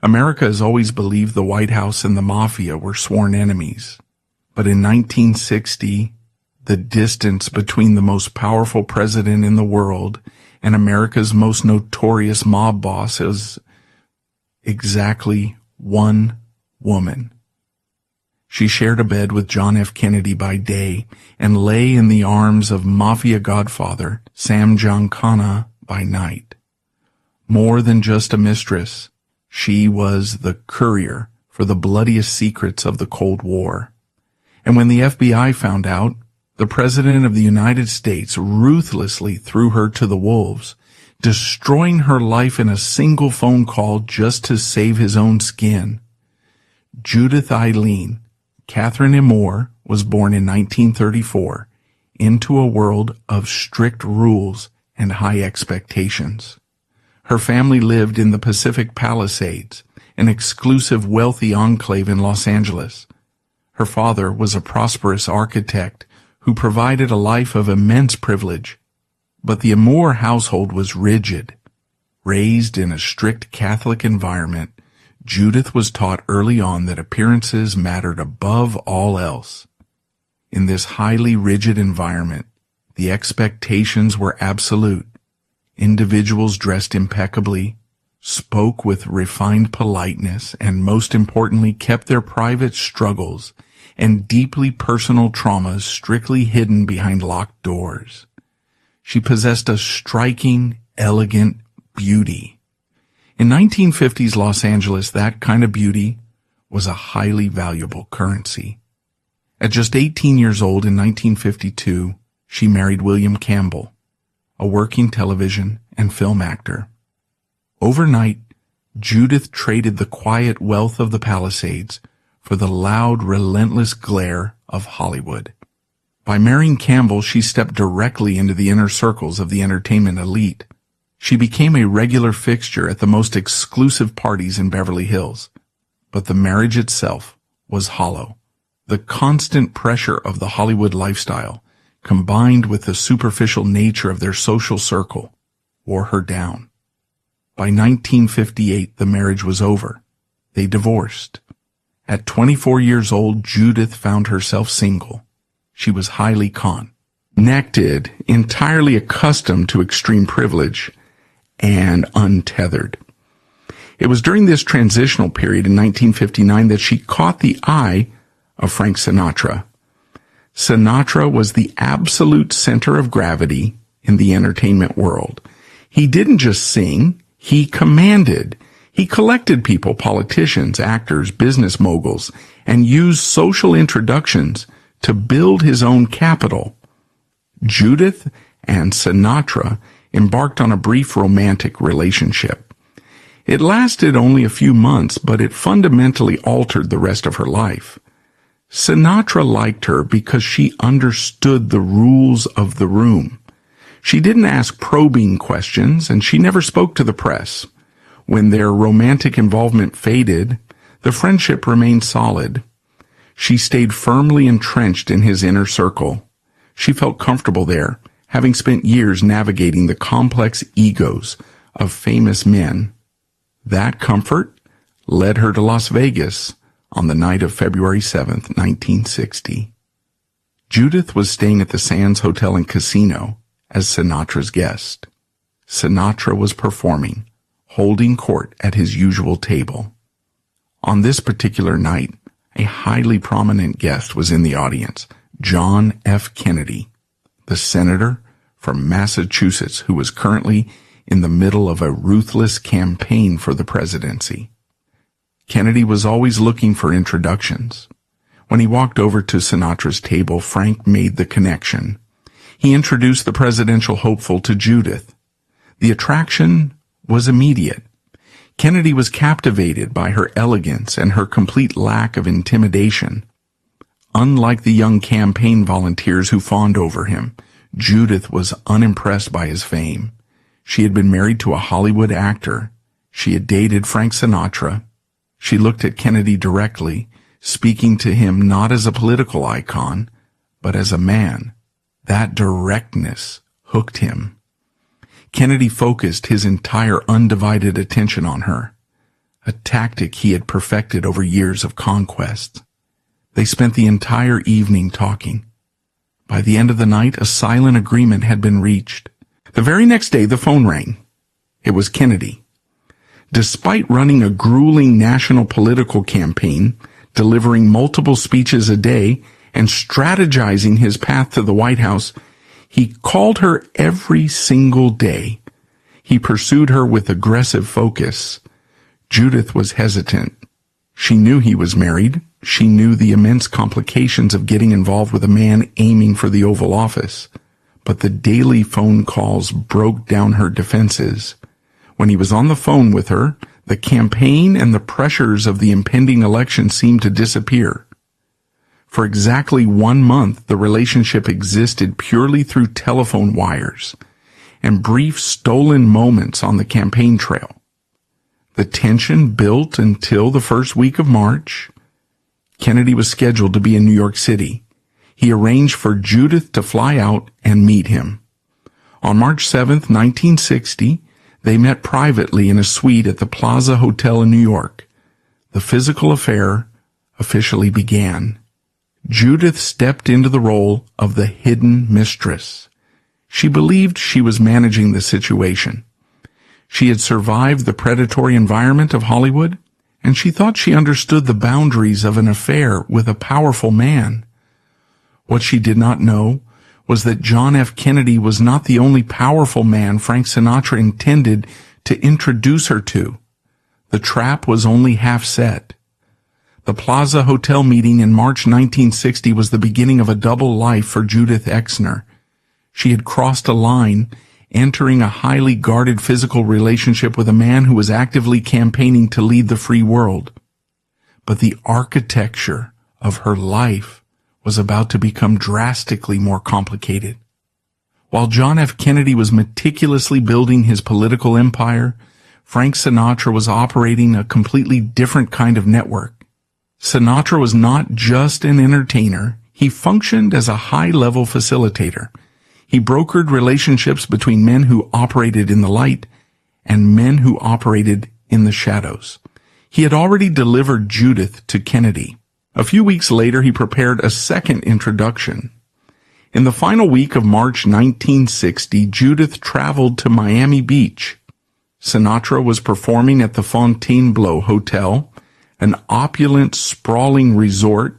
America has always believed the White House and the Mafia were sworn enemies. But in 1960, the distance between the most powerful president in the world and America's most notorious mob boss is exactly one woman. She shared a bed with John F. Kennedy by day and lay in the arms of Mafia godfather Sam Giancana by night. More than just a mistress, she was the courier for the bloodiest secrets of the Cold War. And when the FBI found out, the President of the United States ruthlessly threw her to the wolves, destroying her life in a single phone call just to save his own skin. Judith Eileen Catherine Moore was born in 1934 into a world of strict rules and high expectations. Her family lived in the Pacific Palisades, an exclusive wealthy enclave in Los Angeles. Her father was a prosperous architect who provided a life of immense privilege. But the Moore household was rigid. Raised in a strict Catholic environment, Judith was taught early on that appearances mattered above all else. In this highly rigid environment, the expectations were absolute. Individuals dressed impeccably, spoke with refined politeness, and most importantly, kept their private struggles and deeply personal traumas strictly hidden behind locked doors. She possessed a striking, elegant beauty. In 1950s Los Angeles, that kind of beauty was a highly valuable currency. At just 18 years old in 1952, she married William Campbell, a working television and film actor. Overnight, Judith traded the quiet wealth of the Palisades for the loud, relentless glare of Hollywood. By marrying Campbell, she stepped directly into the inner circles of the entertainment elite. She became a regular fixture at the most exclusive parties in Beverly Hills. But the marriage itself was hollow. The constant pressure of the Hollywood lifestyle, combined with the superficial nature of their social circle, wore her down. By 1958, the marriage was over. They divorced. At 24 years old, Judith found herself single. She was highly connected, entirely accustomed to extreme privilege, and untethered. It was during this transitional period in 1959 that she caught the eye of Frank Sinatra. Sinatra was the absolute center of gravity in the entertainment world. He didn't just sing, he commanded. He collected people, politicians, actors, business moguls, and used social introductions to build his own capital. Judith and Sinatra embarked on a brief romantic relationship. It lasted only a few months, but it fundamentally altered the rest of her life. Sinatra liked her because she understood the rules of the room. She didn't ask probing questions, and she never spoke to the press. When their romantic involvement faded, the friendship remained solid. She stayed firmly entrenched in his inner circle. She felt comfortable there, having spent years navigating the complex egos of famous men. That comfort led her to Las Vegas on the night of February 7th, 1960. Judith was staying at the Sands Hotel and Casino as Sinatra's guest. Sinatra was performing, holding court at his usual table. On this particular night, a highly prominent guest was in the audience, John F. Kennedy, the senator from Massachusetts who was currently in the middle of a ruthless campaign for the presidency. Kennedy was always looking for introductions. When he walked over to Sinatra's table, Frank made the connection. He introduced the presidential hopeful to Judith. The attraction was immediate. Kennedy was captivated by her elegance and her complete lack of intimidation. Unlike the young campaign volunteers who fawned over him, Judith was unimpressed by his fame. She had been married to a Hollywood actor. She had dated Frank Sinatra. She looked at Kennedy directly, speaking to him not as a political icon, but as a man. That directness hooked him. Kennedy focused his entire undivided attention on her. a tactic he had perfected over years of conquest. They spent the entire evening talking. By the end of the night, a silent agreement had been reached. The very next day, the phone rang. It was Kennedy. Despite running a grueling national political campaign, delivering multiple speeches a day, and strategizing his path to the White House, he called her every single day. He pursued her with aggressive focus. Judith was hesitant. She knew he was married. She knew the immense complications of getting involved with a man aiming for the Oval Office. But the daily phone calls broke down her defenses. When he was on the phone with her, the campaign and the pressures of the impending election seemed to disappear. For exactly 1 month, the relationship existed purely through telephone wires and brief stolen moments on the campaign trail. The tension built until the first week of March. Kennedy was scheduled to be in New York City. He arranged for Judith to fly out and meet him. On March 7th, 1960, they met privately in a suite at the Plaza Hotel in New York. The physical affair officially began. Judith stepped into the role of the hidden mistress. She believed she was managing the situation. She had survived the predatory environment of Hollywood, and she thought she understood the boundaries of an affair with a powerful man. What she did not know was that John F. Kennedy was not the only powerful man Frank Sinatra intended to introduce her to. The trap was only half set. The Plaza Hotel meeting in March 1960 was the beginning of a double life for Judith Exner. She had crossed a line, entering a highly guarded physical relationship with a man who was actively campaigning to lead the free world. But the architecture of her life was about to become drastically more complicated. While John F. Kennedy was meticulously building his political empire, Frank Sinatra was operating a completely different kind of network. Sinatra was not just an entertainer. He functioned as a high-level facilitator. He brokered relationships between men who operated in the light and men who operated in the shadows. He had already delivered Judith to Kennedy. A few weeks later, he prepared a second introduction. In the final week of March 1960, Judith traveled to Miami Beach. Sinatra was performing at the Fontainebleau Hotel, an opulent, sprawling resort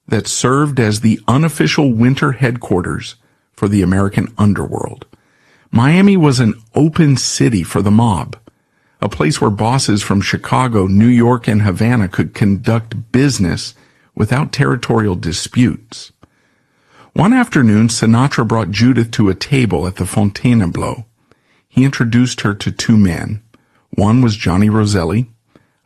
that served as the unofficial winter headquarters for the American underworld. Miami was an open city for the mob, a place where bosses from Chicago, New York, and Havana could conduct business without territorial disputes. One afternoon, Sinatra brought Judith to a table at the Fontainebleau. He introduced her to two men. One was Johnny Roselli,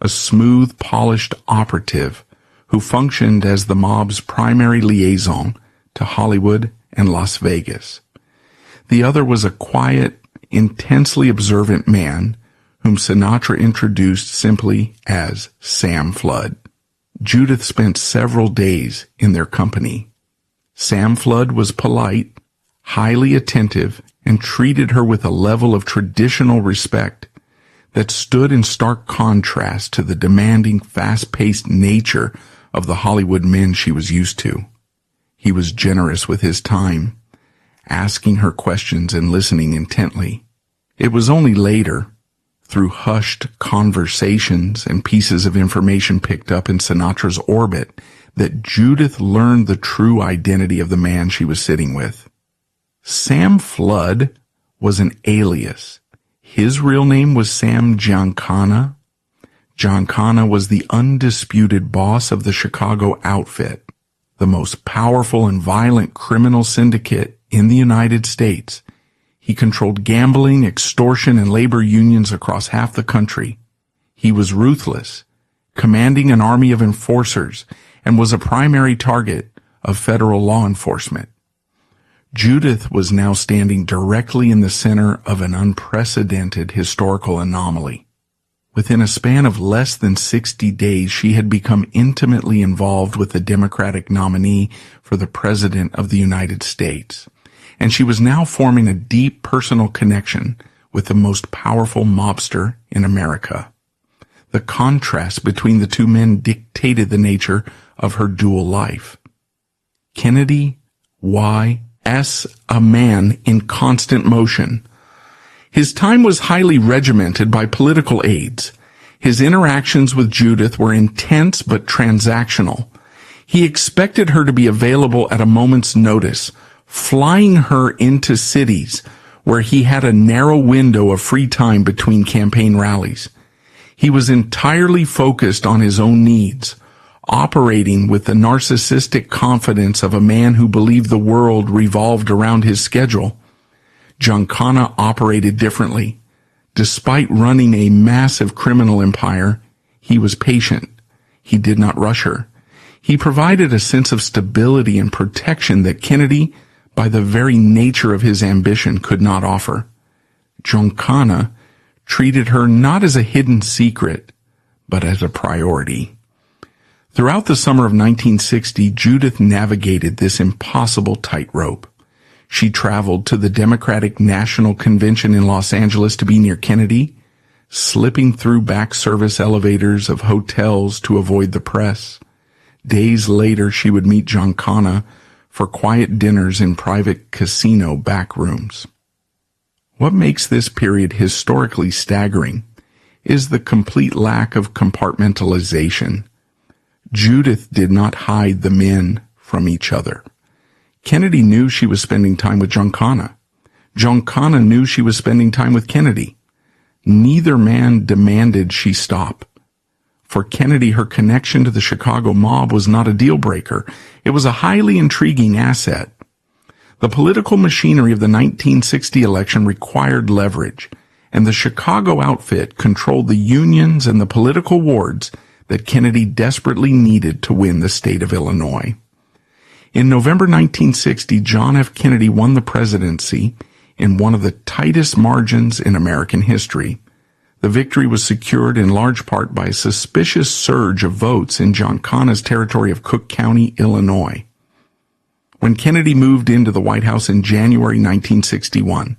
a smooth, polished operative who functioned as the mob's primary liaison to Hollywood and Las Vegas. The other was a quiet, intensely observant man whom Sinatra introduced simply as Sam Flood. Judith spent several days in their company. Sam Flood was polite, highly attentive, and treated her with a level of traditional respect that stood in stark contrast to the demanding, fast-paced nature of the Hollywood men she was used to. He was generous with his time, asking her questions and listening intently. It was only later, through hushed conversations and pieces of information picked up in Sinatra's orbit, that Judith learned the true identity of the man she was sitting with. Sam Flood was an alias. His real name was Sam Giancana. Giancana was the undisputed boss of the Chicago outfit, the most powerful and violent criminal syndicate in the United States. He controlled gambling, extortion, and labor unions across half the country. He was ruthless, commanding an army of enforcers, and was a primary target of federal law enforcement. Judith was now standing directly in the center of an unprecedented historical anomaly. Within a span of less than 60 days, she had become intimately involved with the Democratic nominee for the President of the United States, and she was now forming a deep personal connection with the most powerful mobster in America. The contrast between the two men dictated the nature of her dual life. Kennedy, Y.S., a man in constant motion. His time was highly regimented by political aides. His interactions with Judith were intense but transactional. He expected her to be available at a moment's notice, flying her into cities where he had a narrow window of free time between campaign rallies. He was entirely focused on his own needs, operating with the narcissistic confidence of a man who believed the world revolved around his schedule. Giancana operated differently. Despite running a massive criminal empire, he was patient. He did not rush her. He provided a sense of stability and protection that Kennedy, by the very nature of his ambition, could not offer. Giancana treated her not as a hidden secret, but as a priority. Throughout the summer of 1960, Judith navigated this impossible tightrope. She traveled to the Democratic National Convention in Los Angeles to be near Kennedy, slipping through back service elevators of hotels to avoid the press. Days later, she would meet Giancana for quiet dinners in private casino back rooms. What makes this period historically staggering is the complete lack of compartmentalization. Judith did not hide the men from each other. Kennedy knew she was spending time with Giancana. Giancana knew she was spending time with Kennedy. Neither man demanded she stop. For Kennedy, her connection to the Chicago mob was not a deal breaker. It was a highly intriguing asset. The political machinery of the 1960 election required leverage, and the Chicago outfit controlled the unions and the political wards that Kennedy desperately needed to win the state of Illinois. In November 1960, John F. Kennedy won the presidency in one of the tightest margins in American history. The victory was secured in large part by a suspicious surge of votes in Giancana's territory of Cook County, Illinois. When Kennedy moved into the White House in January 1961,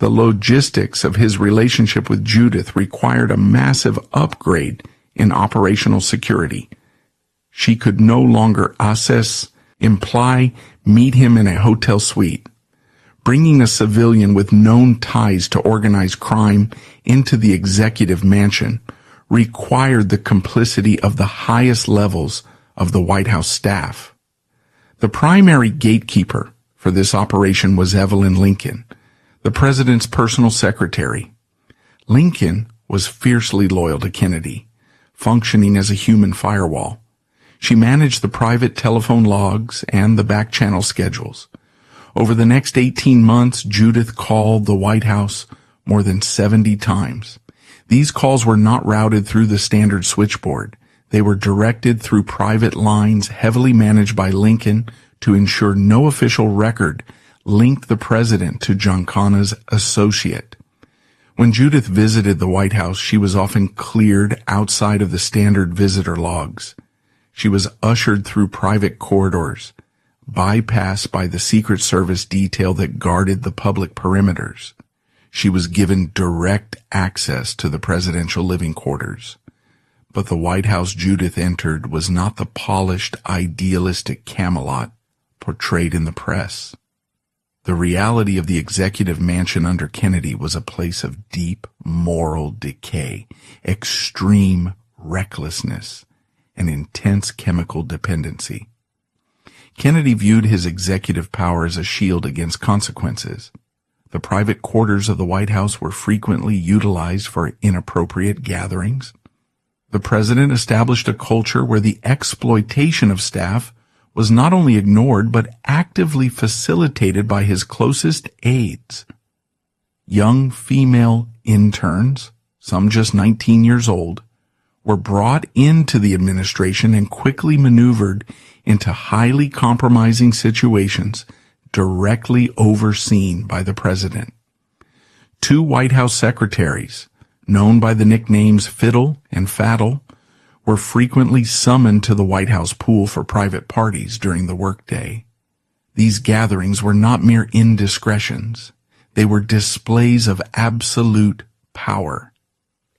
the logistics of his relationship with Judith required a massive upgrade in operational security. She could no longer meet him in a hotel suite. Bringing a civilian with known ties to organized crime into the executive mansion required the complicity of the highest levels of the White House staff. The primary gatekeeper for this operation was Evelyn Lincoln, the president's personal secretary. Lincoln was fiercely loyal to Kennedy, functioning as a human firewall. She managed the private telephone logs and the back-channel schedules. Over the next 18 months, Judith called the White House more than 70 times. These calls were not routed through the standard switchboard. They were directed through private lines heavily managed by Lincoln to ensure no official record linked the president to Giancana's associate. When Judith visited the White House, she was often cleared outside of the standard visitor logs. She was ushered through private corridors, bypassed by the Secret Service detail that guarded the public perimeters. She was given direct access to the presidential living quarters. But the White House Judith entered was not the polished, idealistic Camelot portrayed in the press. The reality of the executive mansion under Kennedy was a place of deep moral decay, extreme recklessness, and intense chemical dependency. Kennedy viewed his executive power as a shield against consequences. The private quarters of the White House were frequently utilized for inappropriate gatherings. The president established a culture where the exploitation of staff was not only ignored but actively facilitated by his closest aides. Young female interns, some just 19 years old, were brought into the administration and quickly maneuvered into highly compromising situations directly overseen by the president. 2 White House secretaries, known by the nicknames Fiddle and Faddle, were frequently summoned to the White House pool for private parties during the workday. These gatherings were not mere indiscretions. They were displays of absolute power.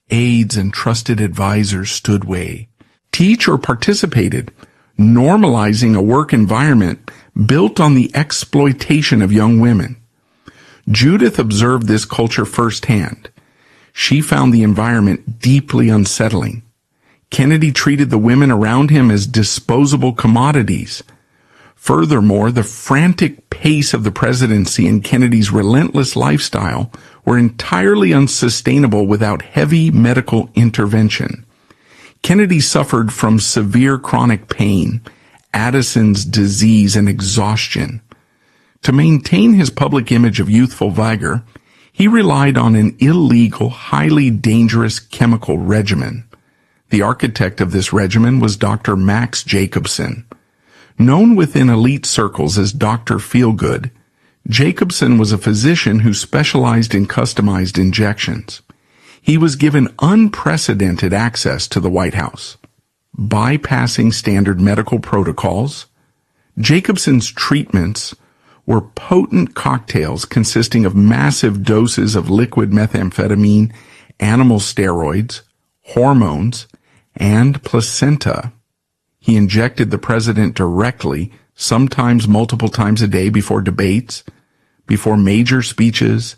Aides and trusted advisors stood way. Teach or participated, normalizing a work environment built on the exploitation of young women. Judith observed this culture firsthand. She found the environment deeply unsettling. Kennedy treated the women around him as disposable commodities. Furthermore, the frantic pace of the presidency and Kennedy's relentless lifestyle were entirely unsustainable without heavy medical intervention. Kennedy suffered from severe chronic pain, Addison's disease, and exhaustion. To maintain his public image of youthful vigor, he relied on an illegal, highly dangerous chemical regimen. The architect of this regimen was Dr. Max Jacobson. Known within elite circles as Dr. Feelgood, Jacobson was a physician who specialized in customized injections. He was given unprecedented access to the White House. Bypassing standard medical protocols, Jacobson's treatments were potent cocktails consisting of massive doses of liquid methamphetamine, animal steroids, hormones, and placenta. He injected the president directly, sometimes multiple times a day before debates, before major speeches,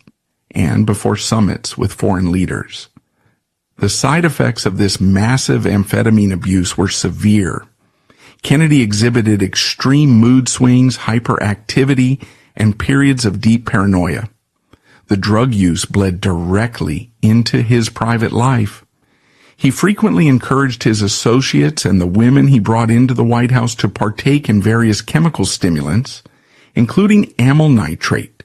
and before summits with foreign leaders. The side effects of this massive amphetamine abuse were severe. Kennedy exhibited extreme mood swings, hyperactivity, and periods of deep paranoia. The drug use bled directly into his private life. He frequently encouraged his associates and the women he brought into the White House to partake in various chemical stimulants, including amyl nitrate,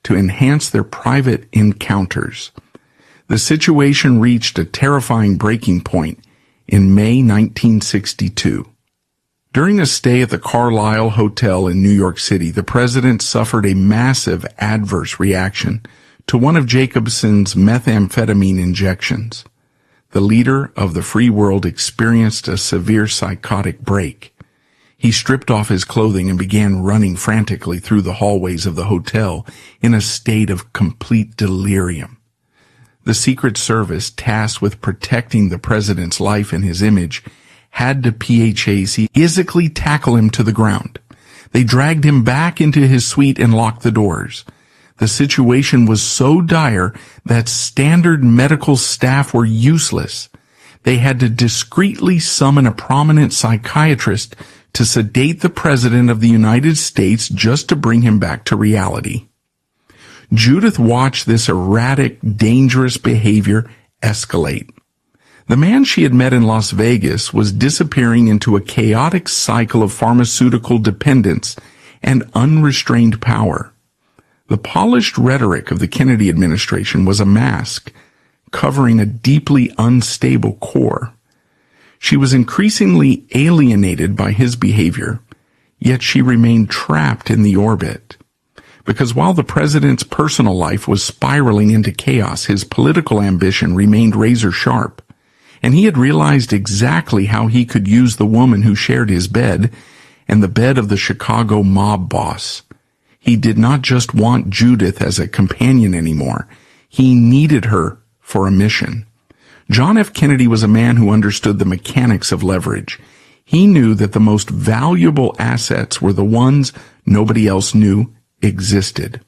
to enhance their private encounters. The situation reached a terrifying breaking point in May 1962. During a stay at the Carlisle Hotel in New York City, the president suffered a massive adverse reaction to one of Jacobson's methamphetamine injections. The leader of the free world experienced a severe psychotic break. He stripped off his clothing and began running frantically through the hallways of the hotel in a state of complete delirium. The Secret Service, tasked with protecting the president's life and his image, had to physically tackle him to the ground. They dragged him back into his suite and locked the doors. The situation was so dire that standard medical staff were useless. They had to discreetly summon a prominent psychiatrist to sedate the President of the United States just to bring him back to reality. Judith watched this erratic, dangerous behavior escalate. The man she had met in Las Vegas was disappearing into a chaotic cycle of pharmaceutical dependence and unrestrained power. The polished rhetoric of the Kennedy administration was a mask, covering a deeply unstable core. She was increasingly alienated by his behavior, yet she remained trapped in the orbit. Because while the president's personal life was spiraling into chaos, his political ambition remained razor sharp, and he had realized exactly how he could use the woman who shared his bed and the bed of the Chicago mob boss. He did not just want Judith as a companion anymore. He needed her for a mission. John F. Kennedy was a man who understood the mechanics of leverage. He knew that the most valuable assets were the ones nobody else knew existed.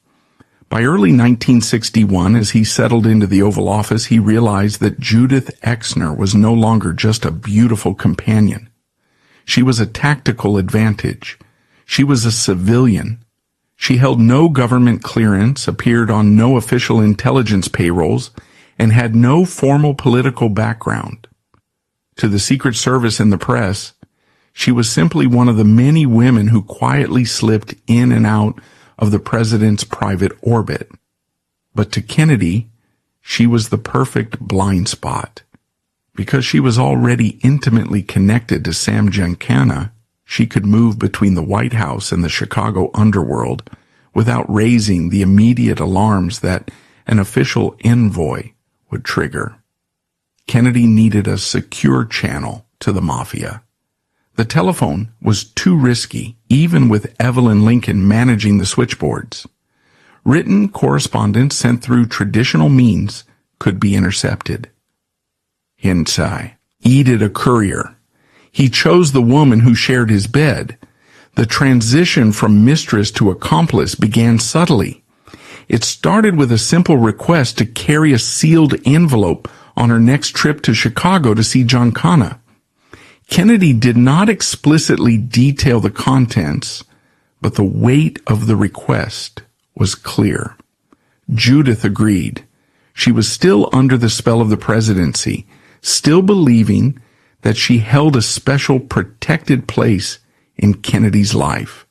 By early 1961, as he settled into the Oval Office, he realized that Judith Exner was no longer just a beautiful companion. She was a tactical advantage. She was a civilian. She held no government clearance, appeared on no official intelligence payrolls, and had no formal political background. To the Secret Service and the press, she was simply one of the many women who quietly slipped in and out of the president's private orbit. But to Kennedy, she was the perfect blind spot. Because she was already intimately connected to Sam Giancana, she could move between the White House and the Chicago underworld without raising the immediate alarms that an official envoy would trigger. Kennedy needed a secure channel to the Mafia. The telephone was too risky, even with Evelyn Lincoln managing the switchboards. Written correspondence sent through traditional means could be intercepted. Edith, a courier. He chose the woman who shared his bed. The transition from mistress to accomplice began subtly. It started with a simple request to carry a sealed envelope on her next trip to Chicago to see Giancana. Kennedy did not explicitly detail the contents, but the weight of the request was clear. Judith agreed. She was still under the spell of the presidency, still believing that she held a special protected place in Kennedy's life.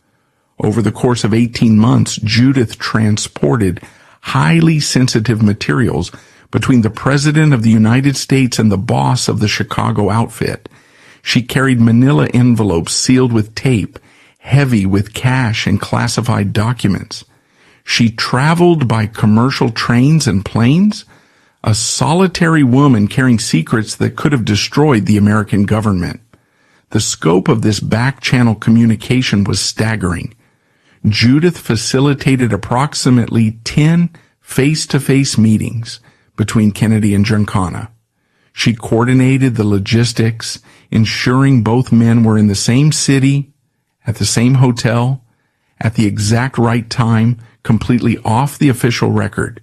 Over the course of 18 months, Judith transported highly sensitive materials between the President of the United States and the boss of the Chicago outfit. She carried manila envelopes sealed with tape, heavy with cash and classified documents. She traveled by commercial trains and planes, a solitary woman carrying secrets that could have destroyed the American government. The scope of this back-channel communication was staggering. Judith facilitated approximately 10 face-to-face meetings between Kennedy and Giancana. She coordinated the logistics, ensuring both men were in the same city, at the same hotel, at the exact right time, completely off the official record.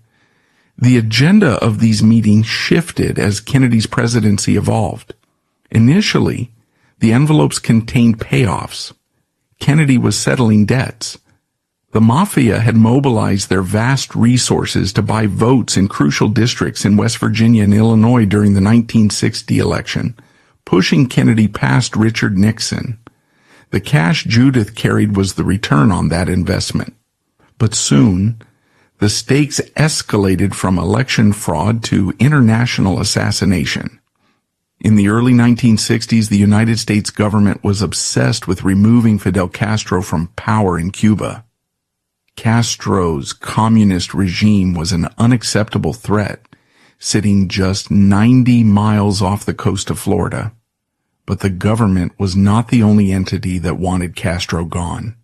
The agenda of these meetings shifted as Kennedy's presidency evolved. Initially, the envelopes contained payoffs. Kennedy was settling debts. The Mafia had mobilized their vast resources to buy votes in crucial districts in West Virginia and Illinois during the 1960 election, pushing Kennedy past Richard Nixon. The cash Judith carried was the return on that investment. But soon, the stakes escalated from election fraud to international assassination. In the early 1960s, the United States government was obsessed with removing Fidel Castro from power in Cuba. Castro's communist regime was an unacceptable threat, sitting just 90 miles off the coast of Florida. But the government was not the only entity that wanted Castro gone.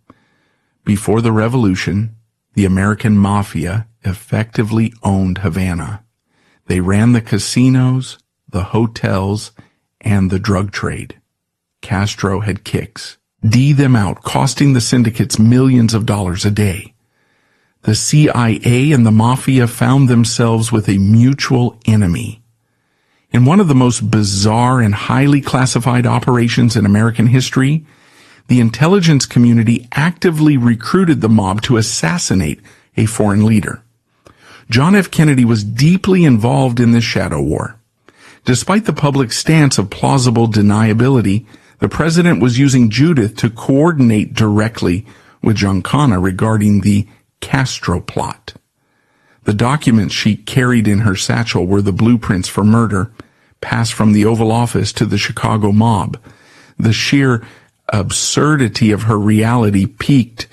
Before the revolution, the American Mafia effectively owned Havana. They ran the casinos, the hotels, and the drug trade. Castro had kicks. Them out, costing the syndicates millions of dollars a day. The CIA and the Mafia found themselves with a mutual enemy. In one of the most bizarre and highly classified operations in American history, the intelligence community actively recruited the mob to assassinate a foreign leader. John F. Kennedy was deeply involved in this shadow war. Despite the public stance of plausible deniability, the president was using Judith to coordinate directly with Giancana regarding the Castro plot. The documents she carried in her satchel were the blueprints for murder, passed from the Oval Office to the Chicago mob. The sheer absurdity of her reality peaked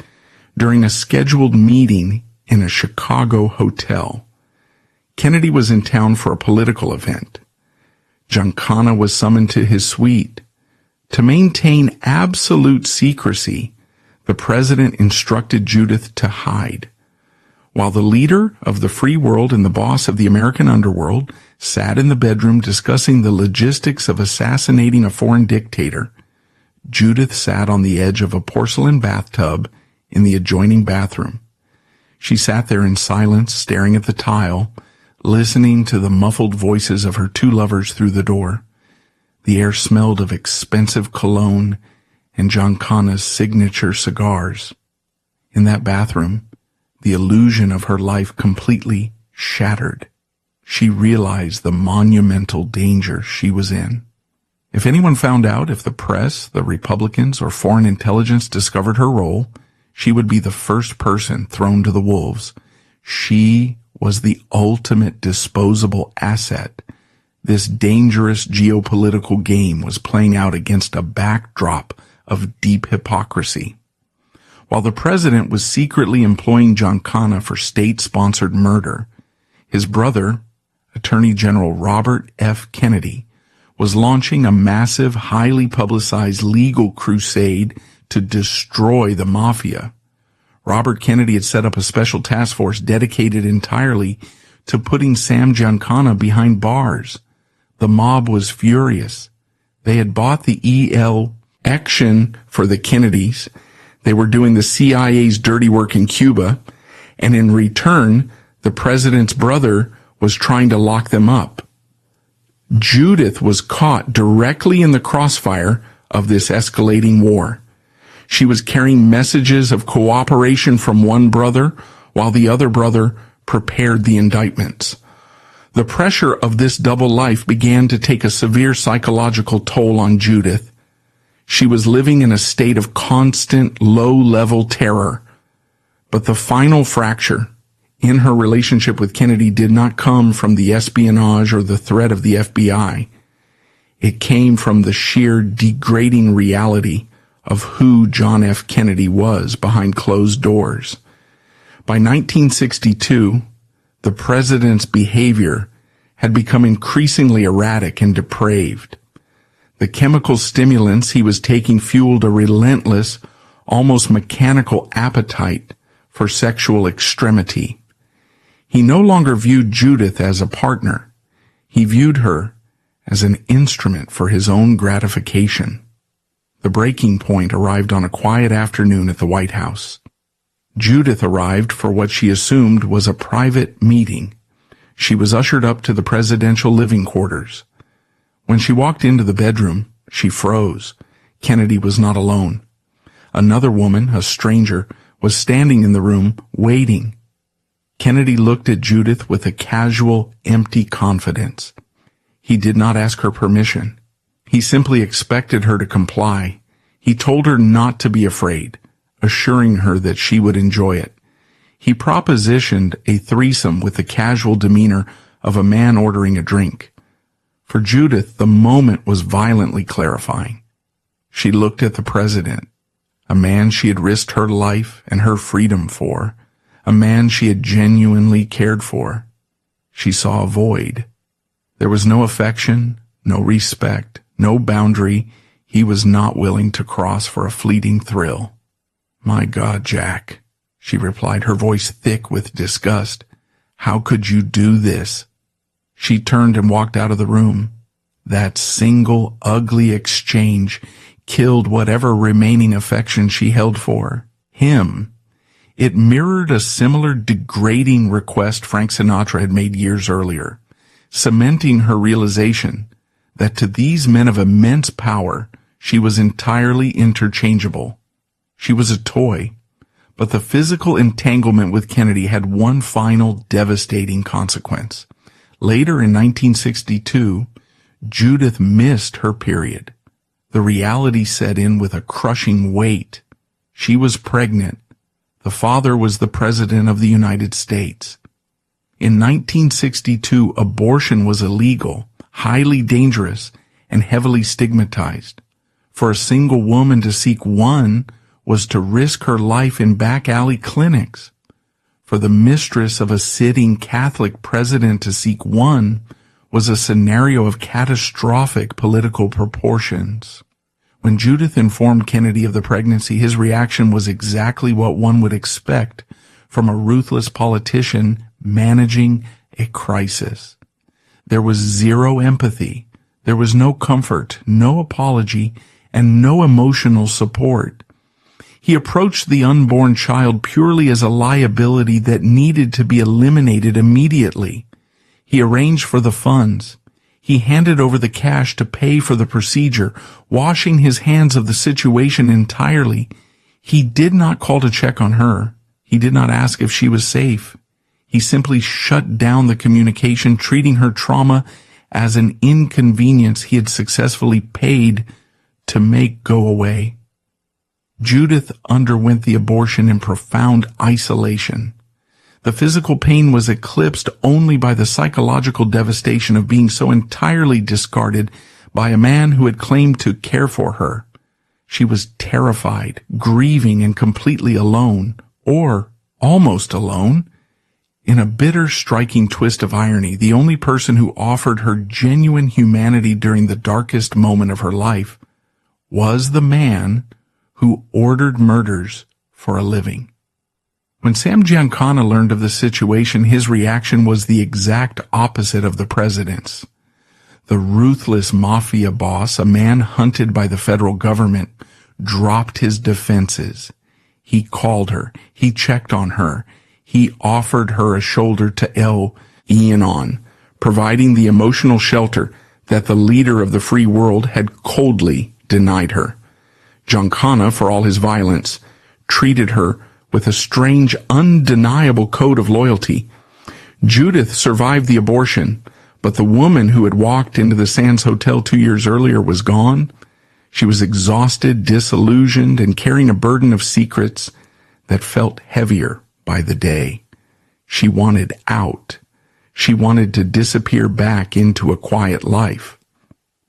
during a scheduled meeting in a Chicago hotel. Kennedy was in town for a political event. Giancana was summoned to his suite. To maintain absolute secrecy, the president instructed Judith to hide. While the leader of the free world and the boss of the American underworld sat in the bedroom discussing the logistics of assassinating a foreign dictator, Judith sat on the edge of a porcelain bathtub in the adjoining bathroom. She sat there in silence, staring at the tile, listening to the muffled voices of her two lovers through the door. The air smelled of expensive cologne and Giancana's signature cigars. In that bathroom, the illusion of her life completely shattered. She realized the monumental danger she was in. If anyone found out, if the press, the Republicans, or foreign intelligence discovered her role, she would be the first person thrown to the wolves. She was the ultimate disposable asset. This dangerous geopolitical game was playing out against a backdrop of deep hypocrisy. While the president was secretly employing Giancana for state-sponsored murder, his brother, Attorney General Robert F. Kennedy, was launching a massive, highly publicized legal crusade to destroy the Mafia. Robert Kennedy had set up a special task force dedicated entirely to putting Sam Giancana behind bars. The mob was furious. They had bought the election for the Kennedys. They were doing the CIA's dirty work in Cuba, and in return, the president's brother was trying to lock them up. Judith was caught directly in the crossfire of this escalating war. She was carrying messages of cooperation from one brother, while the other brother prepared the indictments. The pressure of this double life began to take a severe psychological toll on Judith. She was living in a state of constant low-level terror. But the final fracture in her relationship with Kennedy did not come from the espionage or the threat of the FBI. It came from the sheer degrading reality of who John F. Kennedy was behind closed doors. By 1962, the president's behavior had become increasingly erratic and depraved. The chemical stimulants he was taking fueled a relentless, almost mechanical appetite for sexual extremity. He no longer viewed Judith as a partner. He viewed her as an instrument for his own gratification. The breaking point arrived on a quiet afternoon at the White House. Judith arrived for what she assumed was a private meeting. She was ushered up to the presidential living quarters. When she walked into the bedroom, she froze. Kennedy was not alone. Another woman, a stranger, was standing in the room, waiting. Kennedy looked at Judith with a casual, empty confidence. He did not ask her permission. He simply expected her to comply. He told her not to be afraid, assuring her that she would enjoy it. He propositioned a threesome with the casual demeanor of a man ordering a drink. For Judith, the moment was violently clarifying. She looked at the president, a man she had risked her life and her freedom for, a man she had genuinely cared for. She saw a void. There was no affection, no respect, no boundary he was not willing to cross for a fleeting thrill. "My God, Jack," she replied, her voice thick with disgust. "How could you do this?" She turned and walked out of the room. That single, ugly exchange killed whatever remaining affection she held for him. It mirrored a similar degrading request Frank Sinatra had made years earlier, cementing her realization that to these men of immense power, she was entirely interchangeable. She was a toy, but the physical entanglement with Kennedy had one final devastating consequence. Later in 1962, Judith missed her period. The reality set in with a crushing weight. She was pregnant. The father was the President of the United States. In 1962, abortion was illegal, highly dangerous, and heavily stigmatized. For a single woman to seek one was to risk her life in back alley clinics. For the mistress of a sitting Catholic president to seek one was a scenario of catastrophic political proportions. When Judith informed Kennedy of the pregnancy, his reaction was exactly what one would expect from a ruthless politician managing a crisis. There was zero empathy. There was no comfort, no apology, and no emotional support. He approached the unborn child purely as a liability that needed to be eliminated immediately. He arranged for the funds. He handed over the cash to pay for the procedure, washing his hands of the situation entirely. He did not call to check on her. He did not ask if she was safe. He simply shut down the communication, treating her trauma as an inconvenience he had successfully paid to make go away. Judith underwent the abortion in profound isolation. The physical pain was eclipsed only by the psychological devastation of being so entirely discarded by a man who had claimed to care for her. She was terrified, grieving, and completely alone, or almost alone. In a bitter, striking twist of irony, the only person who offered her genuine humanity during the darkest moment of her life was the man who ordered murders for a living. When Sam Giancana learned of the situation, his reaction was the exact opposite of the president's. The ruthless Mafia boss, a man hunted by the federal government, dropped his defenses. He called her. He checked on her. He offered her a shoulder to lean on, providing the emotional shelter that the leader of the free world had coldly denied her. Giancana, for all his violence, treated her with a strange, undeniable code of loyalty. Judith survived the abortion, but the woman who had walked into the Sands Hotel 2 years earlier was gone. She was exhausted, disillusioned, and carrying a burden of secrets that felt heavier by the day. She wanted out. She wanted to disappear back into a quiet life.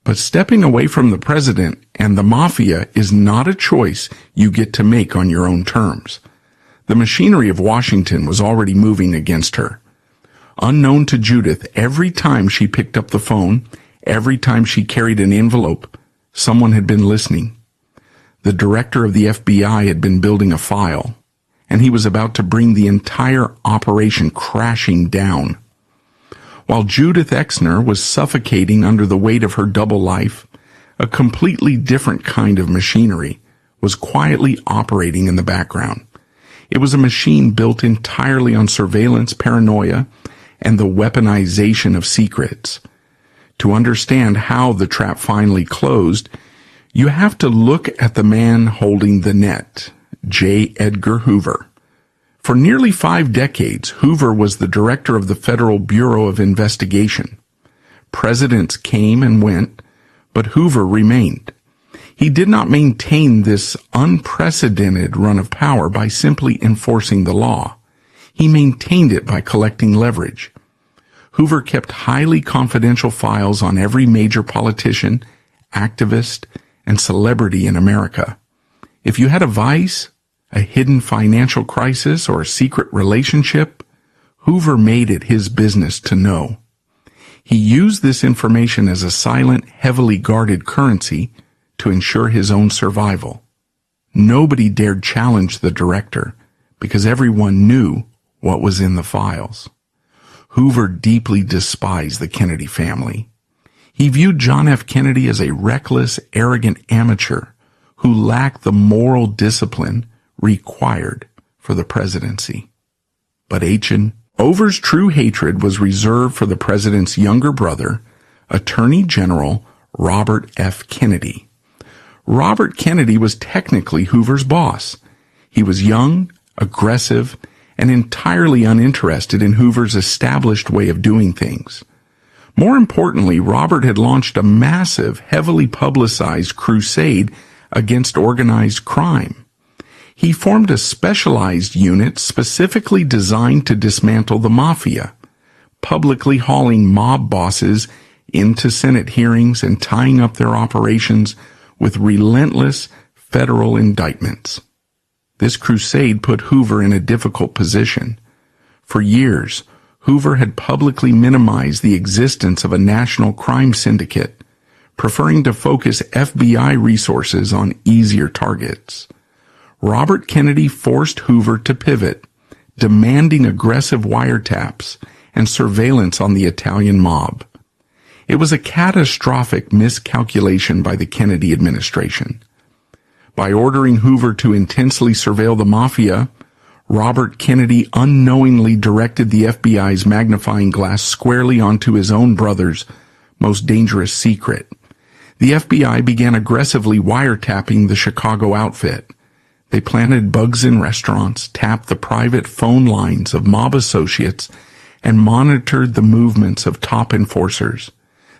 But stepping away from the president and the Mafia is not a choice you get to make on your own terms. The machinery of Washington was already moving against her. Unknown to Judith, every time she picked up the phone, every time she carried an envelope, someone had been listening. The director of the FBI had been building a file, and he was about to bring the entire operation crashing down. While Judith Exner was suffocating under the weight of her double life, a completely different kind of machinery was quietly operating in the background. It was a machine built entirely on surveillance, paranoia, and the weaponization of secrets. To understand how the trap finally closed, you have to look at the man holding the net, J. Edgar Hoover. For nearly 5 decades, Hoover was the director of the Federal Bureau of Investigation. Presidents came and went, but Hoover remained. He did not maintain this unprecedented run of power by simply enforcing the law. He maintained it by collecting leverage. Hoover kept highly confidential files on every major politician, activist, and celebrity in America. If you had a vice, a hidden financial crisis, or a secret relationship, Hoover made it his business to know. He used this information as a silent, heavily guarded currency to ensure his own survival. Nobody dared challenge the director because everyone knew what was in the files. Hoover deeply despised the Kennedy family. He viewed John F. Kennedy as a reckless, arrogant amateur who lacked the moral discipline required for the presidency. But Hoover's true hatred was reserved for the president's younger brother, Attorney General Robert F. Kennedy. Robert Kennedy was technically Hoover's boss. He was young, aggressive, and entirely uninterested in Hoover's established way of doing things. More importantly, Robert had launched a massive, heavily publicized crusade against organized crime. He formed a specialized unit specifically designed to dismantle the Mafia, publicly hauling mob bosses into Senate hearings and tying up their operations with relentless federal indictments. This crusade put Hoover in a difficult position. For years, Hoover had publicly minimized the existence of a national crime syndicate, preferring to focus FBI resources on easier targets. Robert Kennedy forced Hoover to pivot, demanding aggressive wiretaps and surveillance on the Italian mob. It was a catastrophic miscalculation by the Kennedy administration. By ordering Hoover to intensely surveil the Mafia, Robert Kennedy unknowingly directed the FBI's magnifying glass squarely onto his own brother's most dangerous secret. The FBI began aggressively wiretapping the Chicago outfit. They planted bugs in restaurants, tapped the private phone lines of mob associates, and monitored the movements of top enforcers.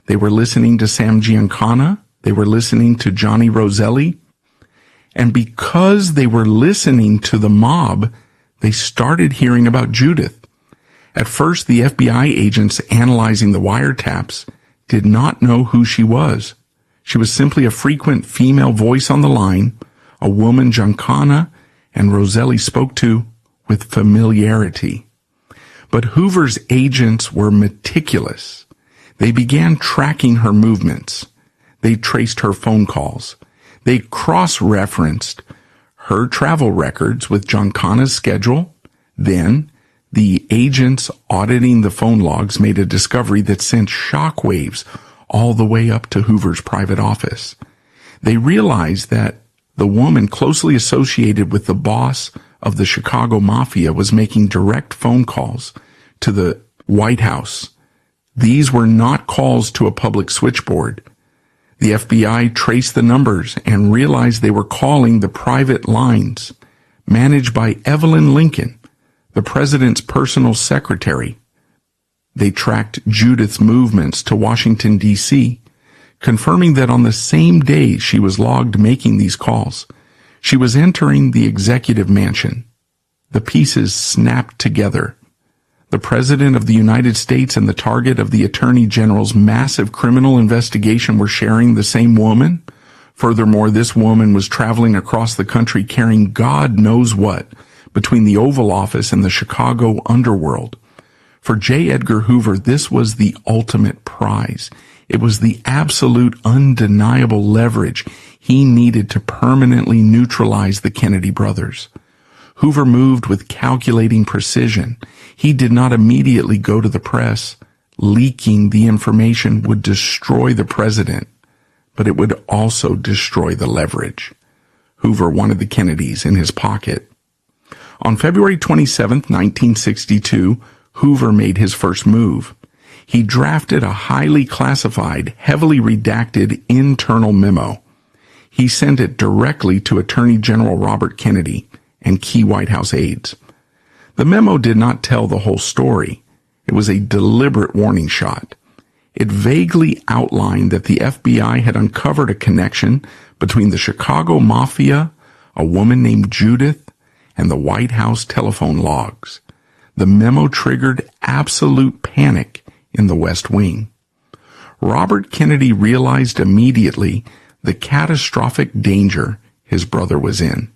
They were listening to Sam Giancana. They were listening to Johnny Roselli. And because they were listening to the mob, they started hearing about Judith. At first, the FBI agents analyzing the wiretaps did not know who she was. She was simply a frequent female voice on the line, a woman Giancana and Roselli spoke to with familiarity. But Hoover's agents were meticulous. They began tracking her movements. They traced her phone calls. They cross-referenced her travel records with Giancana's schedule. Then, the agents auditing the phone logs made a discovery that sent shockwaves all the way up to Hoover's private office. They realized that the woman closely associated with the boss of the Chicago Mafia was making direct phone calls to the White House. These were not calls to a public switchboard. The FBI traced the numbers and realized they were calling the private lines managed by Evelyn Lincoln, the president's personal secretary. They tracked Judith's movements to Washington, D.C., confirming that on the same day she was logged making these calls, she was entering the executive mansion. The pieces snapped together. The President of the United States and the target of the Attorney General's massive criminal investigation were sharing the same woman. Furthermore, this woman was traveling across the country carrying God knows what between the Oval Office and the Chicago underworld. For J. Edgar Hoover, this was the ultimate prize. It was the absolute undeniable leverage he needed to permanently neutralize the Kennedy brothers. Hoover moved with calculating precision. He did not immediately go to the press. Leaking the information would destroy the president, but it would also destroy the leverage. Hoover wanted the Kennedys in his pocket. On February 27, 1962, Hoover made his first move. He drafted a highly classified, heavily redacted internal memo. He sent it directly to Attorney General Robert Kennedy and key White House aides. The memo did not tell the whole story. It was a deliberate warning shot. It vaguely outlined that the FBI had uncovered a connection between the Chicago Mafia, a woman named Judith, and the White House telephone logs. The memo triggered absolute panic in the West Wing. Robert Kennedy realized immediately the catastrophic danger his brother was in.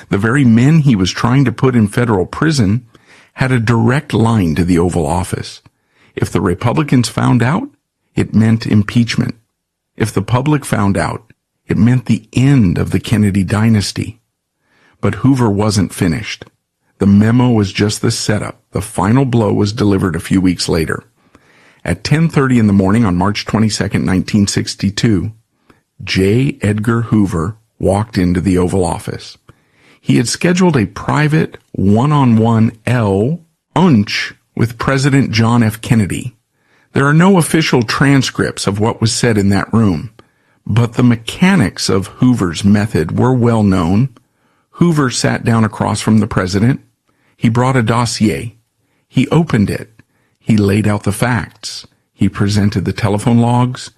The very men he was trying to put in federal prison had a direct line to the Oval Office. If the Republicans found out, it meant impeachment. If the public found out, it meant the end of the Kennedy dynasty. But Hoover wasn't finished. The memo was just the setup. The final blow was delivered a few weeks later. At 10:30 in the morning on March 22, 1962, J. Edgar Hoover walked into the Oval Office. He had scheduled a private one-on-one lunch with President John F. Kennedy. There are no official transcripts of what was said in that room, but the mechanics of Hoover's method were well known. Hoover sat down across from the president. He brought a dossier. He opened it. He laid out the facts. He presented the telephone logs,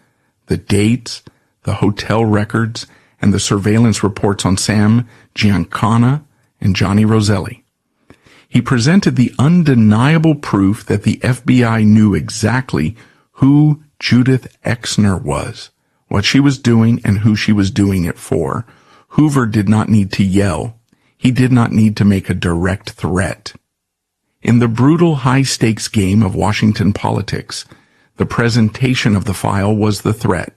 the dates, the hotel records, and the surveillance reports on Sam Giancana and Johnny Roselli. He presented the undeniable proof that the FBI knew exactly who Judith Exner was, what she was doing, and who she was doing it for. Hoover did not need to yell. He did not need to make a direct threat. In the brutal high-stakes game of Washington politics, the presentation of the file was the threat.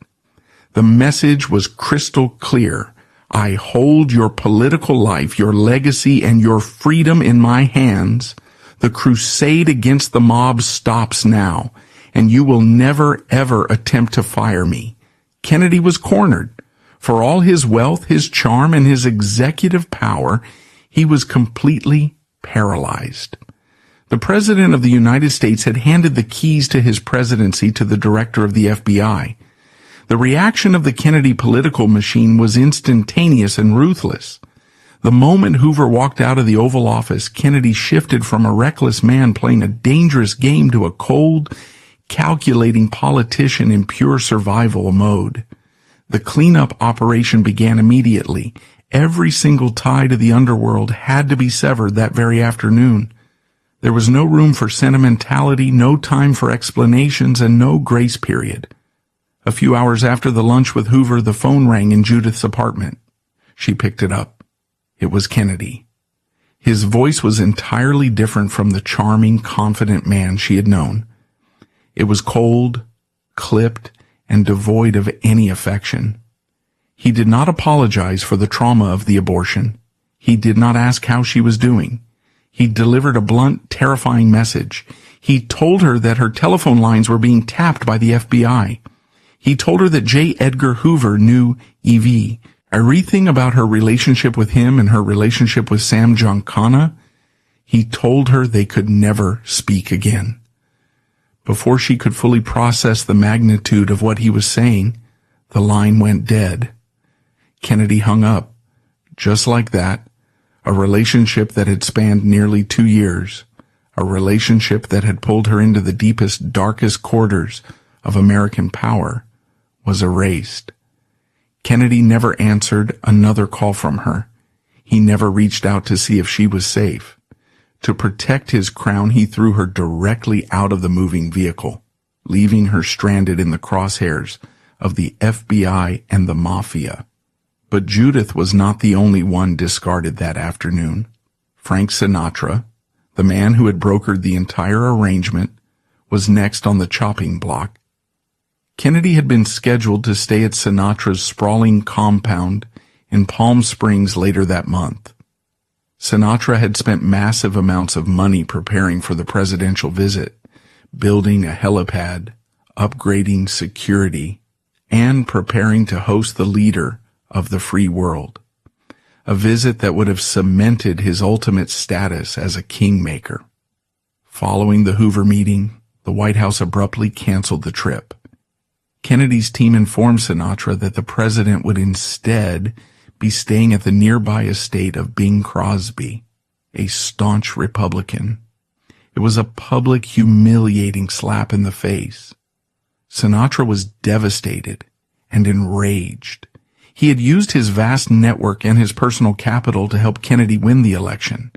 The message was crystal clear. I hold your political life, your legacy, and your freedom in my hands. The crusade against the mob stops now, and you will never, ever attempt to fire me. Kennedy was cornered. For all his wealth, his charm, and his executive power, he was completely paralyzed. The President of the United States had handed the keys to his presidency to the director of the FBI. The reaction of the Kennedy political machine was instantaneous and ruthless. The moment Hoover walked out of the Oval Office, Kennedy shifted from a reckless man playing a dangerous game to a cold, calculating politician in pure survival mode. The cleanup operation began immediately. Every single tie to the underworld had to be severed that very afternoon. There was no room for sentimentality, no time for explanations, and no grace period. A few hours after the lunch with Hoover, the phone rang in Judith's apartment. She picked it up. It was Kennedy. His voice was entirely different from the charming, confident man she had known. It was cold, clipped, and devoid of any affection. He did not apologize for the trauma of the abortion. He did not ask how she was doing. He delivered a blunt, terrifying message. He told her that her telephone lines were being tapped by the FBI. He told her that J. Edgar Hoover knew Evie. Everything about her relationship with him and her relationship with Sam Giancana. He told her they could never speak again. Before she could fully process the magnitude of what he was saying, the line went dead. Kennedy hung up. Just like that, a relationship that had spanned nearly 2 years, a relationship that had pulled her into the deepest, darkest quarters of American power, was erased. Kennedy never answered another call from her. He never reached out to see if she was safe. To protect his crown, he threw her directly out of the moving vehicle, leaving her stranded in the crosshairs of the FBI and the Mafia. But Judith was not the only one discarded that afternoon. Frank Sinatra, the man who had brokered the entire arrangement, was next on the chopping block. Kennedy had been scheduled to stay at Sinatra's sprawling compound in Palm Springs later that month. Sinatra had spent massive amounts of money preparing for the presidential visit, building a helipad, upgrading security, and preparing to host the leader of the free world. A visit that would have cemented his ultimate status as a kingmaker. Following the Hoover meeting, the White House abruptly canceled the trip. Kennedy's team informed Sinatra that the president would instead be staying at the nearby estate of Bing Crosby, a staunch Republican. It was a public, humiliating slap in the face. Sinatra was devastated and enraged. He had used his vast network and his personal capital to help Kennedy win the election.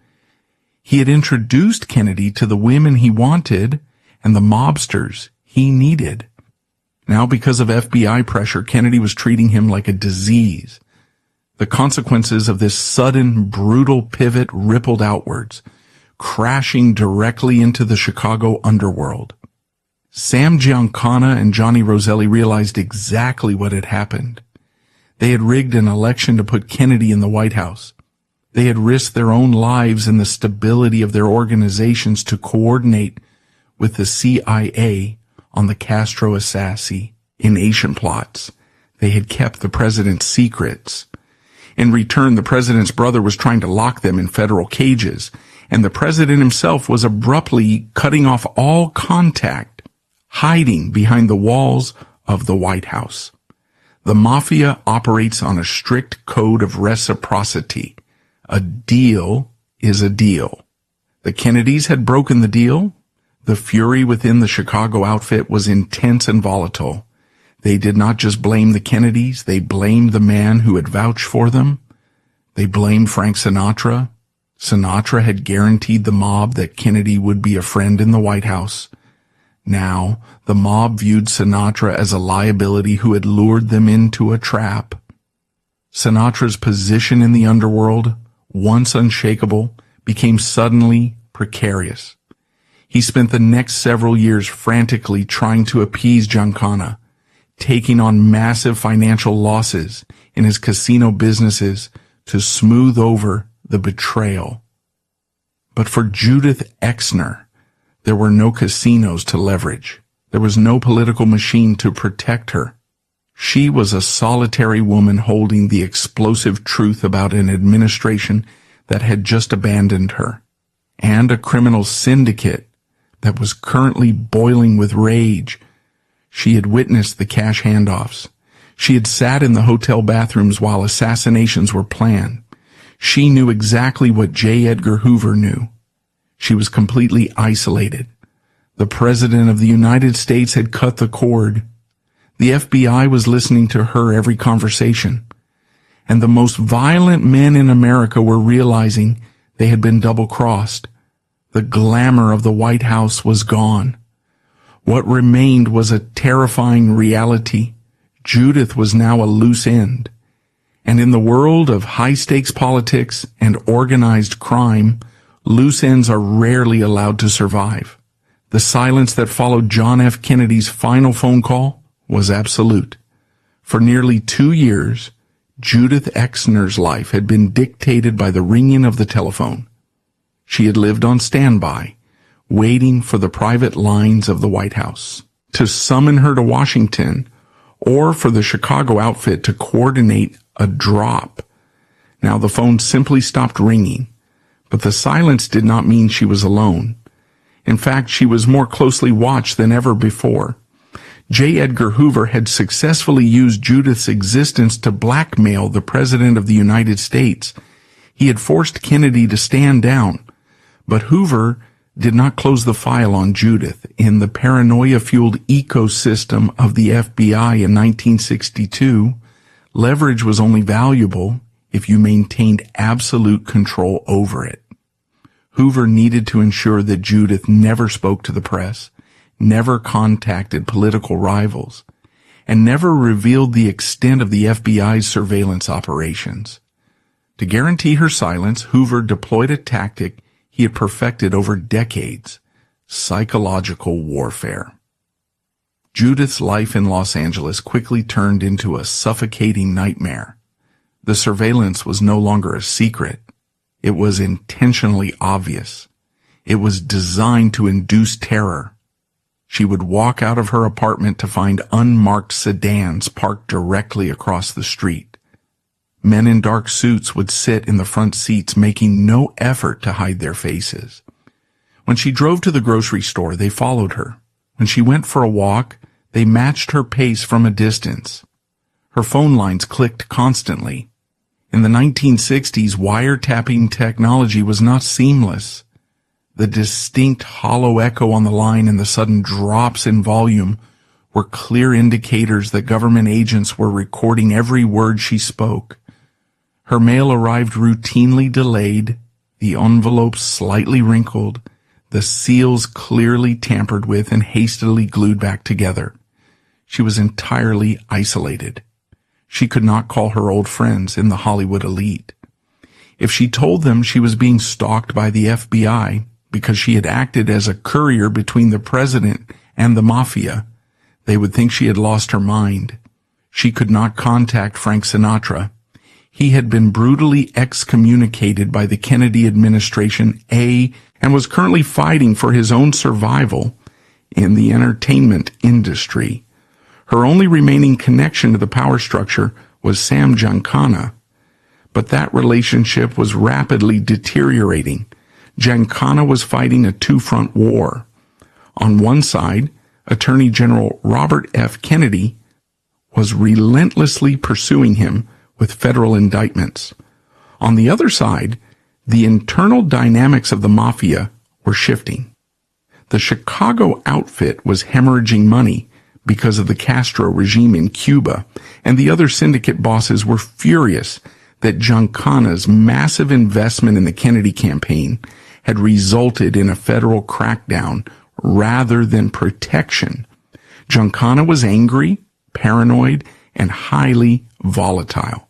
He had introduced Kennedy to the women he wanted and the mobsters he needed. Now, because of FBI pressure, Kennedy was treating him like a disease. The consequences of this sudden, brutal pivot rippled outwards, crashing directly into the Chicago underworld. Sam Giancana and Johnny Roselli realized exactly what had happened. They had rigged an election to put Kennedy in the White House. They had risked their own lives and the stability of their organizations to coordinate with the CIA on the Castro assassination plots. They had kept the president's secrets. In return, the president's brother was trying to lock them in federal cages, and the president himself was abruptly cutting off all contact, hiding behind the walls of the White House. The Mafia operates on a strict code of reciprocity. A deal is a deal. The Kennedys had broken the deal. The fury within the Chicago outfit was intense and volatile. They did not just blame the Kennedys, they blamed the man who had vouched for them. They blamed Frank Sinatra. Sinatra had guaranteed the mob that Kennedy would be a friend in the White House. Now, the mob viewed Sinatra as a liability who had lured them into a trap. Sinatra's position in the underworld, once unshakable, became suddenly precarious. He spent the next several years frantically trying to appease Giancana, taking on massive financial losses in his casino businesses to smooth over the betrayal. But for Judith Exner, there were no casinos to leverage. There was no political machine to protect her. She was a solitary woman holding the explosive truth about an administration that had just abandoned her, and a criminal syndicate that was currently boiling with rage. She had witnessed the cash handoffs. She had sat in the hotel bathrooms while assassinations were planned. She knew exactly what J. Edgar Hoover knew. She was completely isolated. The President of the United States had cut the cord. The FBI was listening to her every conversation. And the most violent men in America were realizing they had been double-crossed. The glamour of the White House was gone. What remained was a terrifying reality. Judith was now a loose end. And in the world of high-stakes politics and organized crime, loose ends are rarely allowed to survive. The silence that followed John F. Kennedy's final phone call was absolute. For nearly 2 years, Judith Exner's life had been dictated by the ringing of the telephone. She had lived on standby, waiting for the private lines of the White House to summon her to Washington or for the Chicago outfit to coordinate a drop. Now the phone simply stopped ringing, but the silence did not mean she was alone. In fact, she was more closely watched than ever before. J. Edgar Hoover had successfully used Judith's existence to blackmail the President of the United States. He had forced Kennedy to stand down, but Hoover did not close the file on Judith. In the paranoia-fueled ecosystem of the FBI in 1962, leverage was only valuable if you maintained absolute control over it. Hoover needed to ensure that Judith never spoke to the press, never contacted political rivals, and never revealed the extent of the FBI's surveillance operations. To guarantee her silence, Hoover deployed a tactic he had perfected over decades: psychological warfare. Judith's life in Los Angeles quickly turned into a suffocating nightmare. The surveillance was no longer a secret. It was intentionally obvious. It was designed to induce terror. She would walk out of her apartment to find unmarked sedans parked directly across the street. Men in dark suits would sit in the front seats, making no effort to hide their faces. When she drove to the grocery store, they followed her. When she went for a walk, they matched her pace from a distance. Her phone lines clicked constantly. In the 1960s, wiretapping technology was not seamless. The distinct hollow echo on the line and the sudden drops in volume were clear indicators that government agents were recording every word she spoke. Her mail arrived routinely delayed, the envelopes slightly wrinkled, the seals clearly tampered with and hastily glued back together. She was entirely isolated. She could not call her old friends in the Hollywood elite. If she told them she was being stalked by the FBI because she had acted as a courier between the president and the Mafia, they would think she had lost her mind. She could not contact Frank Sinatra. He had been brutally excommunicated by the Kennedy administration, and was currently fighting for his own survival in the entertainment industry. Her only remaining connection to the power structure was Sam Giancana, but that relationship was rapidly deteriorating. Giancana was fighting a two-front war. On one side, Attorney General Robert F. Kennedy was relentlessly pursuing him with federal indictments. On the other side, the internal dynamics of the Mafia were shifting. The Chicago outfit was hemorrhaging money because of the Castro regime in Cuba, and the other syndicate bosses were furious that Giancana's massive investment in the Kennedy campaign had resulted in a federal crackdown rather than protection. Giancana was angry, paranoid, and highly volatile.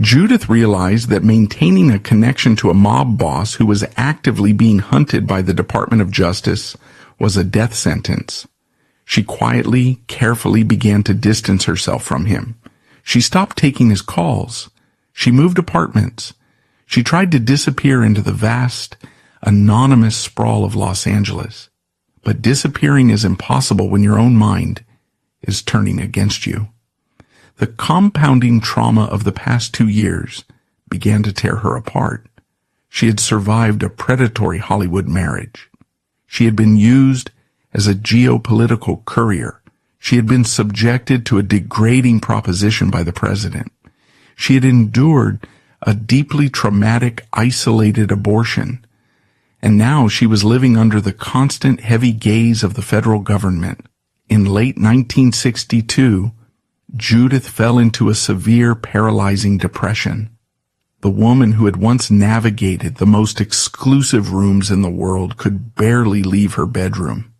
Judith realized that maintaining a connection to a mob boss who was actively being hunted by the Department of Justice was a death sentence. She quietly, carefully began to distance herself from him. She stopped taking his calls. She moved apartments. She tried to disappear into the vast, anonymous sprawl of Los Angeles. But disappearing is impossible when your own mind is turning against you. The compounding trauma of the past 2 years began to tear her apart. She had survived a predatory Hollywood marriage. She had been used as a geopolitical courier. She had been subjected to a degrading proposition by the president. She had endured a deeply traumatic, isolated abortion. And now she was living under the constant heavy gaze of the federal government. In late 1962, Judith fell into a severe, paralyzing depression. The woman who had once navigated the most exclusive rooms in the world could barely leave her bedroom.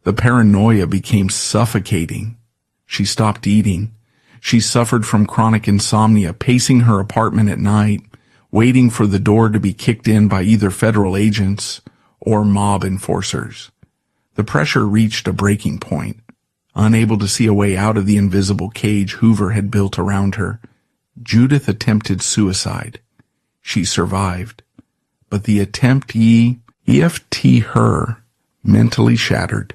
The paranoia became suffocating. She stopped eating. She suffered from chronic insomnia, pacing her apartment at night, waiting for the door to be kicked in by either federal agents or mob enforcers. The pressure reached a breaking point. Unable to see a way out of the invisible cage Hoover had built around her, Judith attempted suicide. She survived, but the attempt left her mentally shattered.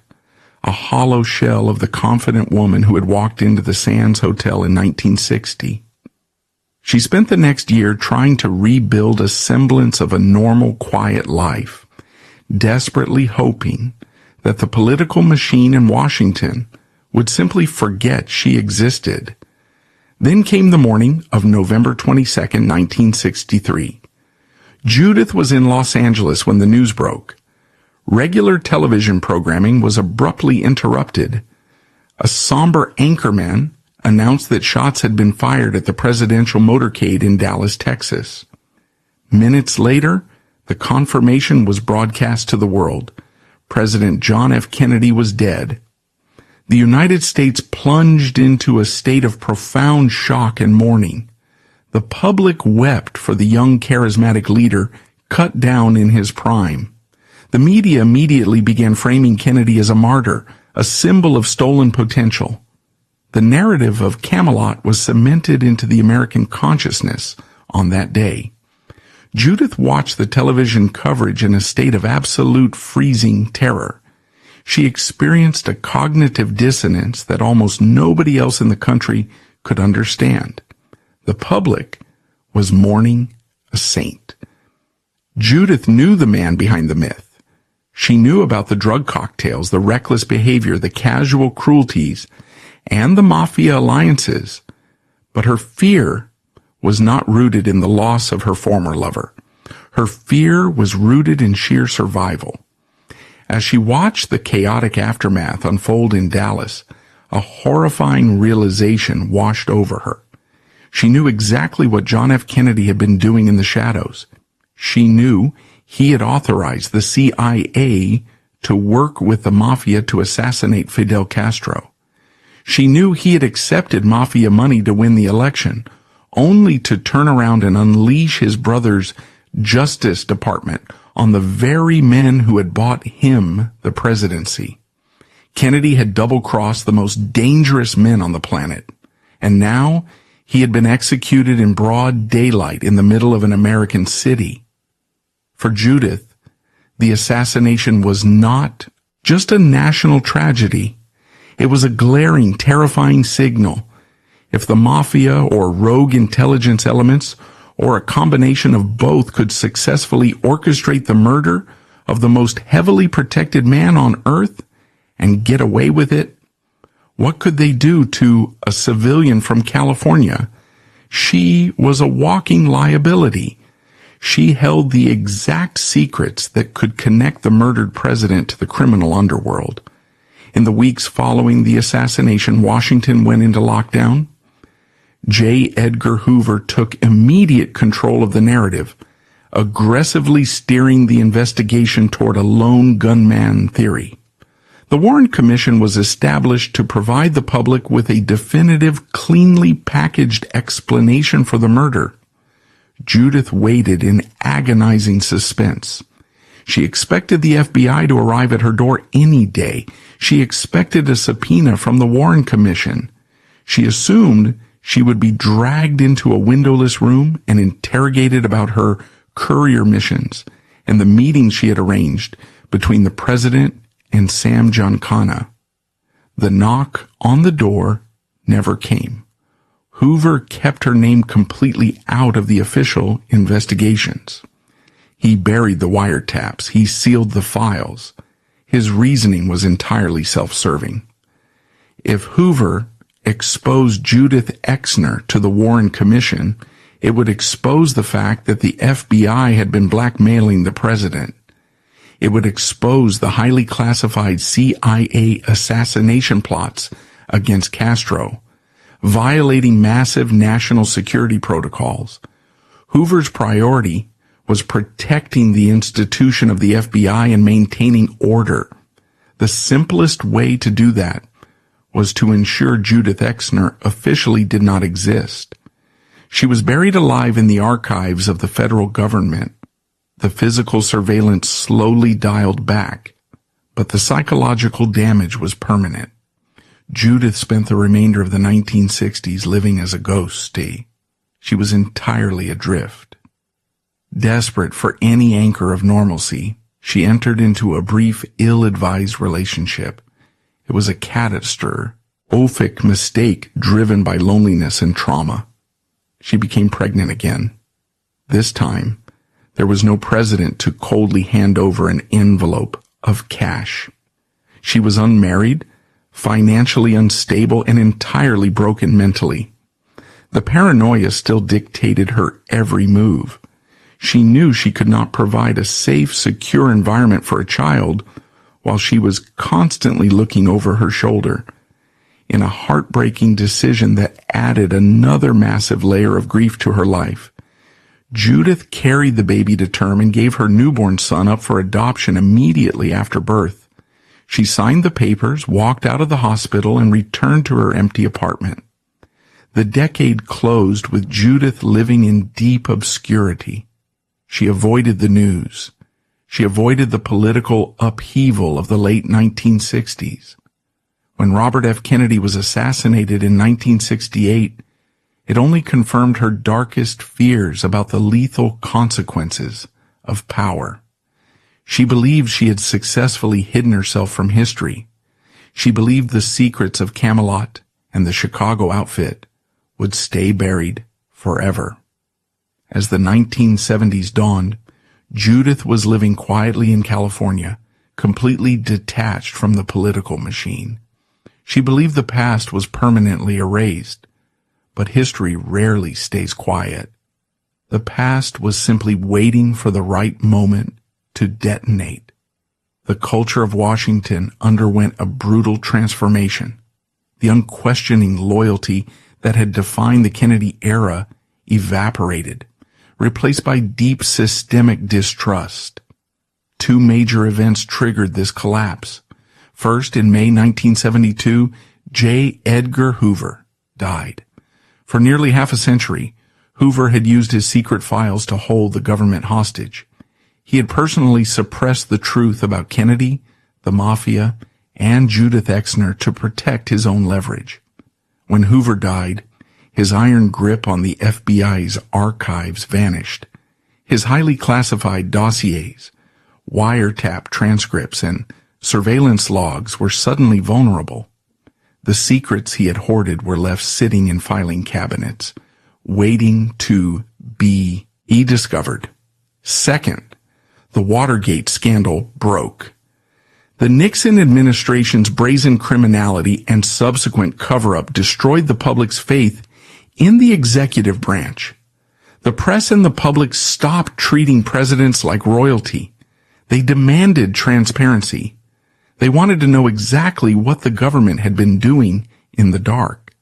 a hollow shell of the confident woman who had walked into the Sands Hotel in 1960. She spent the next year trying to rebuild a semblance of a normal, quiet life, desperately hoping that the political machine in Washington would simply forget she existed. Then came the morning of November 22, 1963. Judith was in Los Angeles when the news broke. Regular television programming was abruptly interrupted. A somber anchorman announced that shots had been fired at the presidential motorcade in Dallas, Texas. Minutes later, the confirmation was broadcast to the world. President John F. Kennedy was dead. The United States plunged into a state of profound shock and mourning. The public wept for the young charismatic leader cut down in his prime. The media immediately began framing Kennedy as a martyr, a symbol of stolen potential. The narrative of Camelot was cemented into the American consciousness on that day. Judith watched the television coverage in a state of absolute freezing terror. She experienced a cognitive dissonance that almost nobody else in the country could understand. The public was mourning a saint. Judith knew the man behind the myth. She knew about the drug cocktails, the reckless behavior, the casual cruelties, and the Mafia alliances. But her fear was not rooted in the loss of her former lover. Her fear was rooted in sheer survival. As she watched the chaotic aftermath unfold in Dallas, a horrifying realization washed over her. She knew exactly what John F. Kennedy had been doing in the shadows. She knew he had authorized the CIA to work with the Mafia to assassinate Fidel Castro. She knew he had accepted Mafia money to win the election, only to turn around and unleash his brother's Justice Department on the very men who had bought him the presidency. Kennedy had double-crossed the most dangerous men on the planet, and now he had been executed in broad daylight in the middle of an American city. For Judith, the assassination was not just a national tragedy. It was a glaring, terrifying signal. If the Mafia or rogue intelligence elements or a combination of both could successfully orchestrate the murder of the most heavily protected man on earth and get away with it, what could they do to a civilian from California? She was a walking liability. She held the exact secrets that could connect the murdered president to the criminal underworld. In the weeks following the assassination, Washington went into lockdown. J. Edgar Hoover took immediate control of the narrative, aggressively steering the investigation toward a lone gunman theory. The Warren Commission was established to provide the public with a definitive, cleanly packaged explanation for the murder. Judith waited in agonizing suspense. She expected the FBI to arrive at her door any day. She expected a subpoena from the Warren Commission. She assumed she would be dragged into a windowless room and interrogated about her courier missions and the meetings she had arranged between the president and Sam Giancana. The knock on the door never came. Hoover kept her name completely out of the official investigations. He buried the wiretaps. He sealed the files. His reasoning was entirely self-serving. If Hoover exposed Judith Exner to the Warren Commission, it would expose the fact that the FBI had been blackmailing the president. It would expose the highly classified CIA assassination plots against Castro, violating massive national security protocols. Hoover's priority was protecting the institution of the FBI and maintaining order. The simplest way to do that was to ensure Judith Exner officially did not exist. She was buried alive in the archives of the federal government. The physical surveillance slowly dialed back, but the psychological damage was permanent. Judith spent the remainder of the 1960s living as a ghost. She was entirely adrift. Desperate for any anchor of normalcy, she entered into a brief, ill-advised relationship. It was a catastrophic mistake driven by loneliness and trauma. She became pregnant again. This time, there was no president to coldly hand over an envelope of cash. She was unmarried, financially unstable, and entirely broken mentally. The paranoia still dictated her every move. She knew she could not provide a safe, secure environment for a child while she was constantly looking over her shoulder. In a heartbreaking decision that added another massive layer of grief to her life, Judith carried the baby to term and gave her newborn son up for adoption immediately after birth. She signed the papers, walked out of the hospital, and returned to her empty apartment. The decade closed with Judith living in deep obscurity. She avoided the news. She avoided the political upheaval of the late 1960s. When Robert F. Kennedy was assassinated in 1968, it only confirmed her darkest fears about the lethal consequences of power. She believed she had successfully hidden herself from history. She believed the secrets of Camelot and the Chicago outfit would stay buried forever. As the 1970s dawned, Judith was living quietly in California, completely detached from the political machine. She believed the past was permanently erased, but history rarely stays quiet. The past was simply waiting for the right moment to detonate. The culture of Washington underwent a brutal transformation. The unquestioning loyalty that had defined the Kennedy era evaporated, replaced by deep systemic distrust. Two major events triggered this collapse. First, in May 1972, J. Edgar Hoover died. For nearly half a century, Hoover had used his secret files to hold the government hostage. He had personally suppressed the truth about Kennedy, the Mafia, and Judith Exner to protect his own leverage. When Hoover died, his iron grip on the FBI's archives vanished. His highly classified dossiers, wiretap transcripts, and surveillance logs were suddenly vulnerable. The secrets he had hoarded were left sitting in filing cabinets, waiting to be discovered. Second, the Watergate scandal broke. The Nixon administration's brazen criminality and subsequent cover-up destroyed the public's faith in the executive branch. The press and the public stopped treating presidents like royalty. They demanded transparency. They wanted to know exactly what the government had been doing in the dark.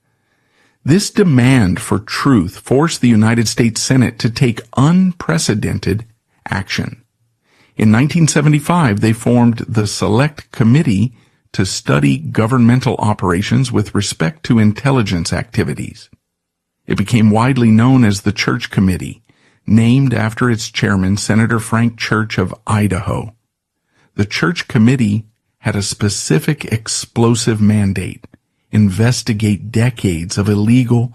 This demand for truth forced the United States Senate to take unprecedented action. In 1975, they formed the Select Committee to study governmental operations with respect to intelligence activities. It became widely known as the Church Committee, named after its chairman, Senator Frank Church of Idaho. The Church Committee had a specific explosive mandate: investigate decades of illegal,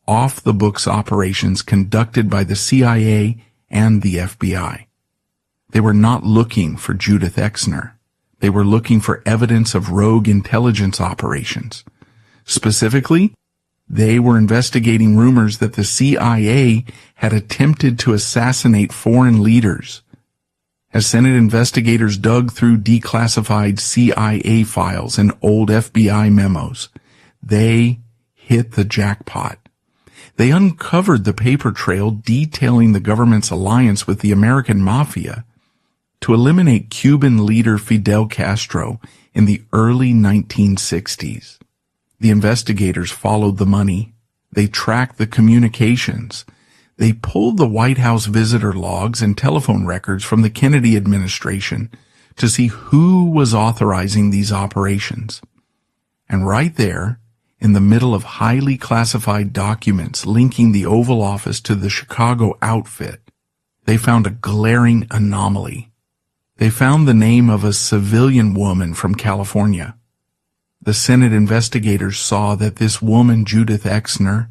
off-the-books operations conducted by the CIA and the FBI. They were not looking for Judith Exner. They were looking for evidence of rogue intelligence operations. Specifically, they were investigating rumors that the CIA had attempted to assassinate foreign leaders. As Senate investigators dug through declassified CIA files and old FBI memos, they hit the jackpot. They uncovered the paper trail detailing the government's alliance with the American Mafia to eliminate Cuban leader Fidel Castro in the early 1960s. The investigators followed the money. They tracked the communications. They pulled the White House visitor logs and telephone records from the Kennedy administration to see who was authorizing these operations. And right there, in the middle of highly classified documents linking the Oval Office to the Chicago outfit, they found a glaring anomaly. They found the name of a civilian woman from California. The Senate investigators saw that this woman, Judith Exner,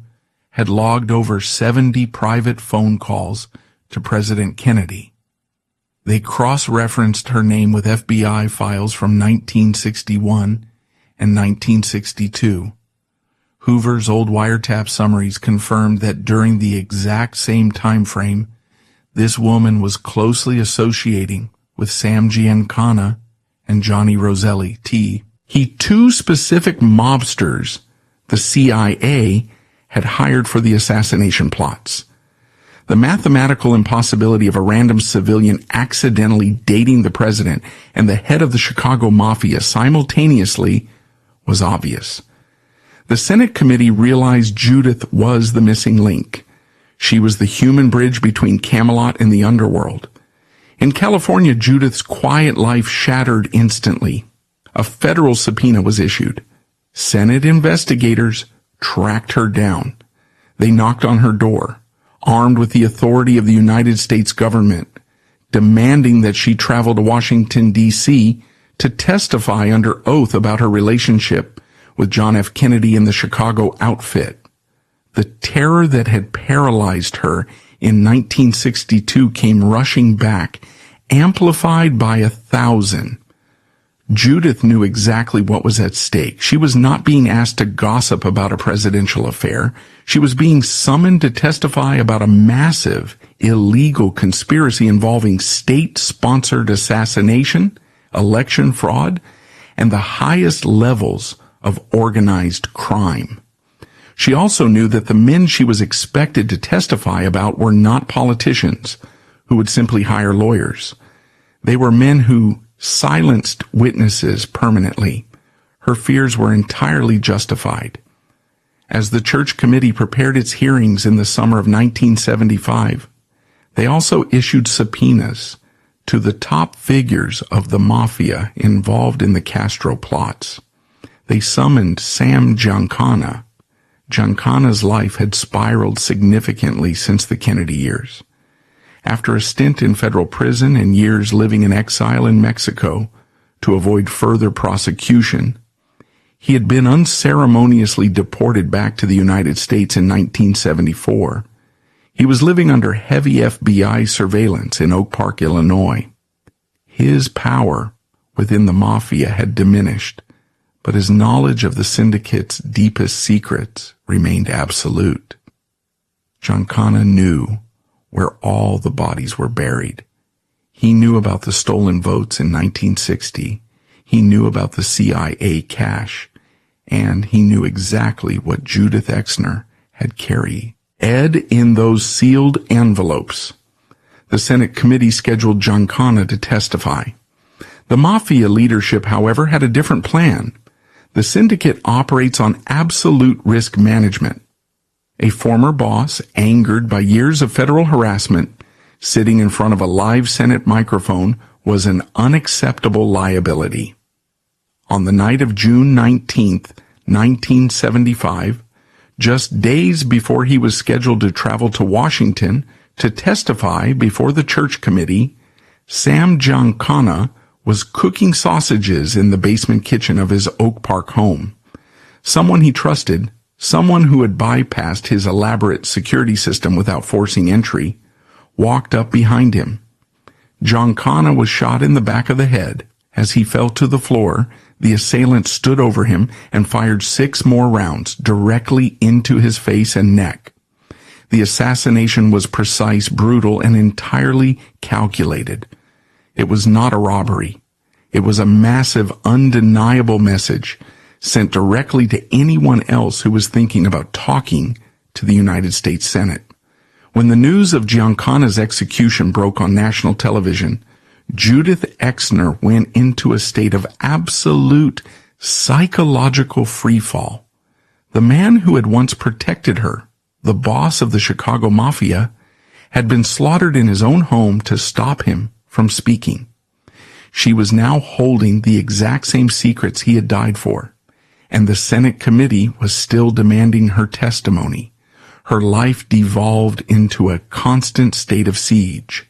had logged over 70 private phone calls to President Kennedy. They cross-referenced her name with FBI files from 1961 and 1962. Hoover's old wiretap summaries confirmed that during the exact same time frame, this woman was closely associating with Sam Giancana and Johnny Roselli, T. Two specific mobsters the CIA had hired for the assassination plots. The mathematical impossibility of a random civilian accidentally dating the president and the head of the Chicago Mafia simultaneously was obvious. The Senate committee realized Judith was the missing link. She was the human bridge between Camelot and the underworld. In California, Judith's quiet life shattered instantly. A federal subpoena was issued. Senate investigators tracked her down. They knocked on her door, armed with the authority of the United States government, demanding that she travel to Washington, D.C. to testify under oath about her relationship with John F. Kennedy and the Chicago outfit. The terror that had paralyzed her in 1962 came rushing back, amplified by 1,000. Judith knew exactly what was at stake. She was not being asked to gossip about a presidential affair. She was being summoned to testify about a massive, illegal conspiracy involving state-sponsored assassination, election fraud, and the highest levels of organized crime. She also knew that the men she was expected to testify about were not politicians who would simply hire lawyers. They were men who silenced witnesses permanently. Her fears were entirely justified. As the church committee prepared its hearings in the summer of 1975, they also issued subpoenas to the top figures of the Mafia involved in the Castro plots. They summoned Sam Giancana. Giancana's life had spiraled significantly since the Kennedy years. After a stint in federal prison and years living in exile in Mexico to avoid further prosecution, he had been unceremoniously deported back to the United States in 1974. He was living under heavy FBI surveillance in Oak Park, Illinois. His power within the Mafia had diminished, but his knowledge of the syndicate's deepest secrets remained absolute. Giancana knew where all the bodies were buried. He knew about the stolen votes in 1960. He knew about the CIA cache. And he knew exactly what Judith Exner had carried in those sealed envelopes. The Senate committee scheduled Giancana to testify. The Mafia leadership, however, had a different plan. The syndicate operates on absolute risk management. A former boss, angered by years of federal harassment, sitting in front of a live Senate microphone was an unacceptable liability. On the night of June 19, 1975, just days before he was scheduled to travel to Washington to testify before the church committee, Sam Giancana was cooking sausages in the basement kitchen of his Oak Park home. Someone he trusted, someone who had bypassed his elaborate security system without forcing entry, walked up behind him. Giancana was shot in the back of the head. As he fell to the floor, the assailant stood over him and fired 6 more rounds directly into his face and neck. The assassination was precise, brutal, and entirely calculated. It was not a robbery. It was a massive, undeniable message sent directly to anyone else who was thinking about talking to the United States Senate. When the news of Giancana's execution broke on national television, Judith Exner went into a state of absolute psychological freefall. The man who had once protected her, the boss of the Chicago Mafia, had been slaughtered in his own home to stop him from speaking. She was now holding the exact same secrets he had died for, and the Senate committee was still demanding her testimony. Her life devolved into a constant state of siege.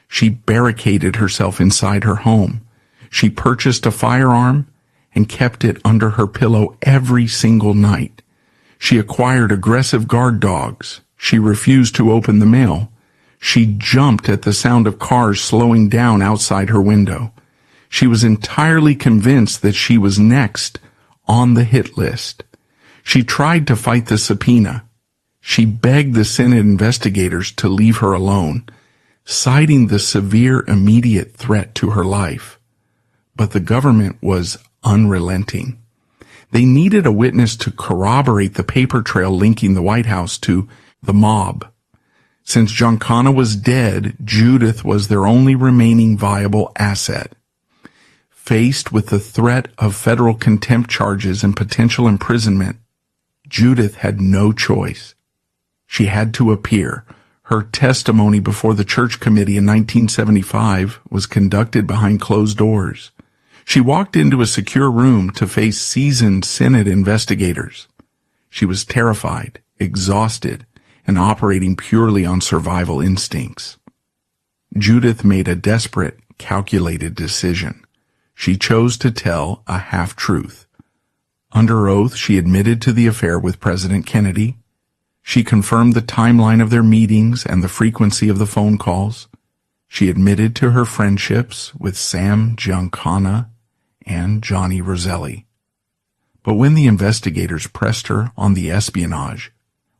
She barricaded herself inside her home. She purchased a firearm and kept it under her pillow every single night. She acquired aggressive guard dogs. She refused to open the mail. She jumped at the sound of cars slowing down outside her window. She was entirely convinced that she was next on the hit list. She tried to fight the subpoena. She begged the Senate investigators to leave her alone, citing the severe immediate threat to her life. But the government was unrelenting. They needed a witness to corroborate the paper trail linking the White House to the mob. Since Giancana was dead, Judith was their only remaining viable asset. Faced with the threat of federal contempt charges and potential imprisonment, Judith had no choice. She had to appear. Her testimony before the church committee in 1975 was conducted behind closed doors. She walked into a secure room to face seasoned Senate investigators. She was terrified, exhausted, and operating purely on survival instincts. Judith made a desperate, calculated decision. She chose to tell a half-truth. Under oath, she admitted to the affair with President Kennedy. She confirmed the timeline of their meetings and the frequency of the phone calls. She admitted to her friendships with Sam Giancana and Johnny Roselli. But when the investigators pressed her on the espionage,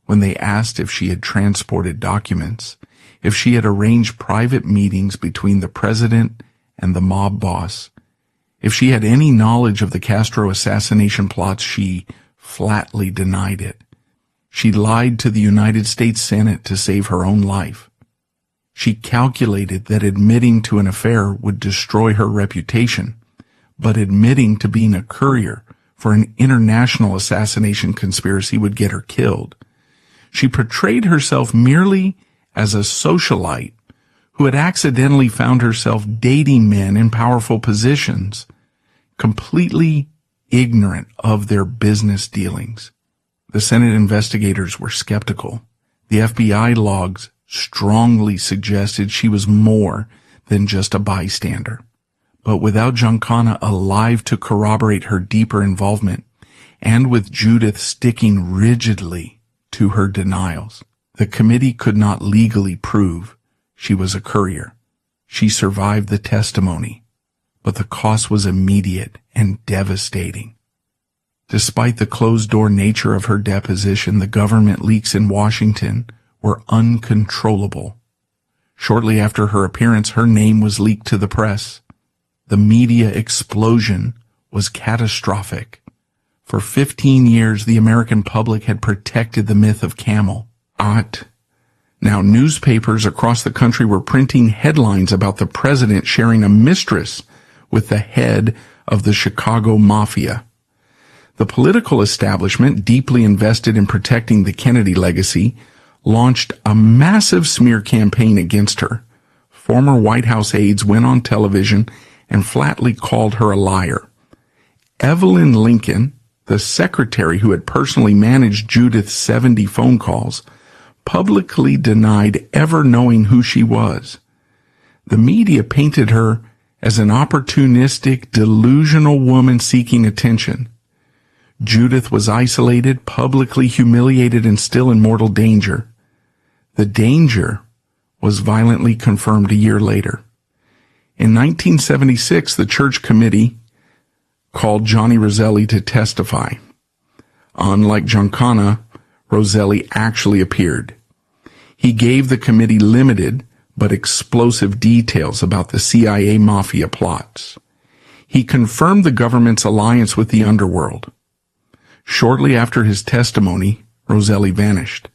when they asked if she had transported documents, if she had arranged private meetings between the president and the mob boss, if she had any knowledge of the Castro assassination plots, she flatly denied it. She lied to the United States Senate to save her own life. She calculated that admitting to an affair would destroy her reputation, but admitting to being a courier for an international assassination conspiracy would get her killed. She portrayed herself merely as a socialite who had accidentally found herself dating men in powerful positions, completely ignorant of their business dealings. The Senate investigators were skeptical. The FBI logs strongly suggested she was more than just a bystander. But without Giancana alive to corroborate her deeper involvement, and with Judith sticking rigidly to her denials, the committee could not legally prove she was a courier. She survived the testimony, but the cost was immediate and devastating. Despite the closed-door nature of her deposition, the government leaks in Washington were uncontrollable. Shortly after her appearance, her name was leaked to the press. The media explosion was catastrophic. For 15 years, the American public had protected the myth of Camel. Now, newspapers across the country were printing headlines about the president sharing a mistress with the head of the Chicago Mafia. The political establishment, deeply invested in protecting the Kennedy legacy, launched a massive smear campaign against her. Former White House aides went on television and flatly called her a liar. Evelyn Lincoln, the secretary who had personally managed Judith's 70 phone calls, publicly denied ever knowing who she was. The media painted her as an opportunistic, delusional woman seeking attention. Judith was isolated, publicly humiliated, and still in mortal danger. The danger was violently confirmed a year later. In 1976, the church committee called Johnny Roselli to testify. Unlike Giancana, Roselli actually appeared. He gave the committee limited but explosive details about the CIA Mafia plots. He confirmed the government's alliance with the underworld. Shortly after his testimony, Roselli vanished.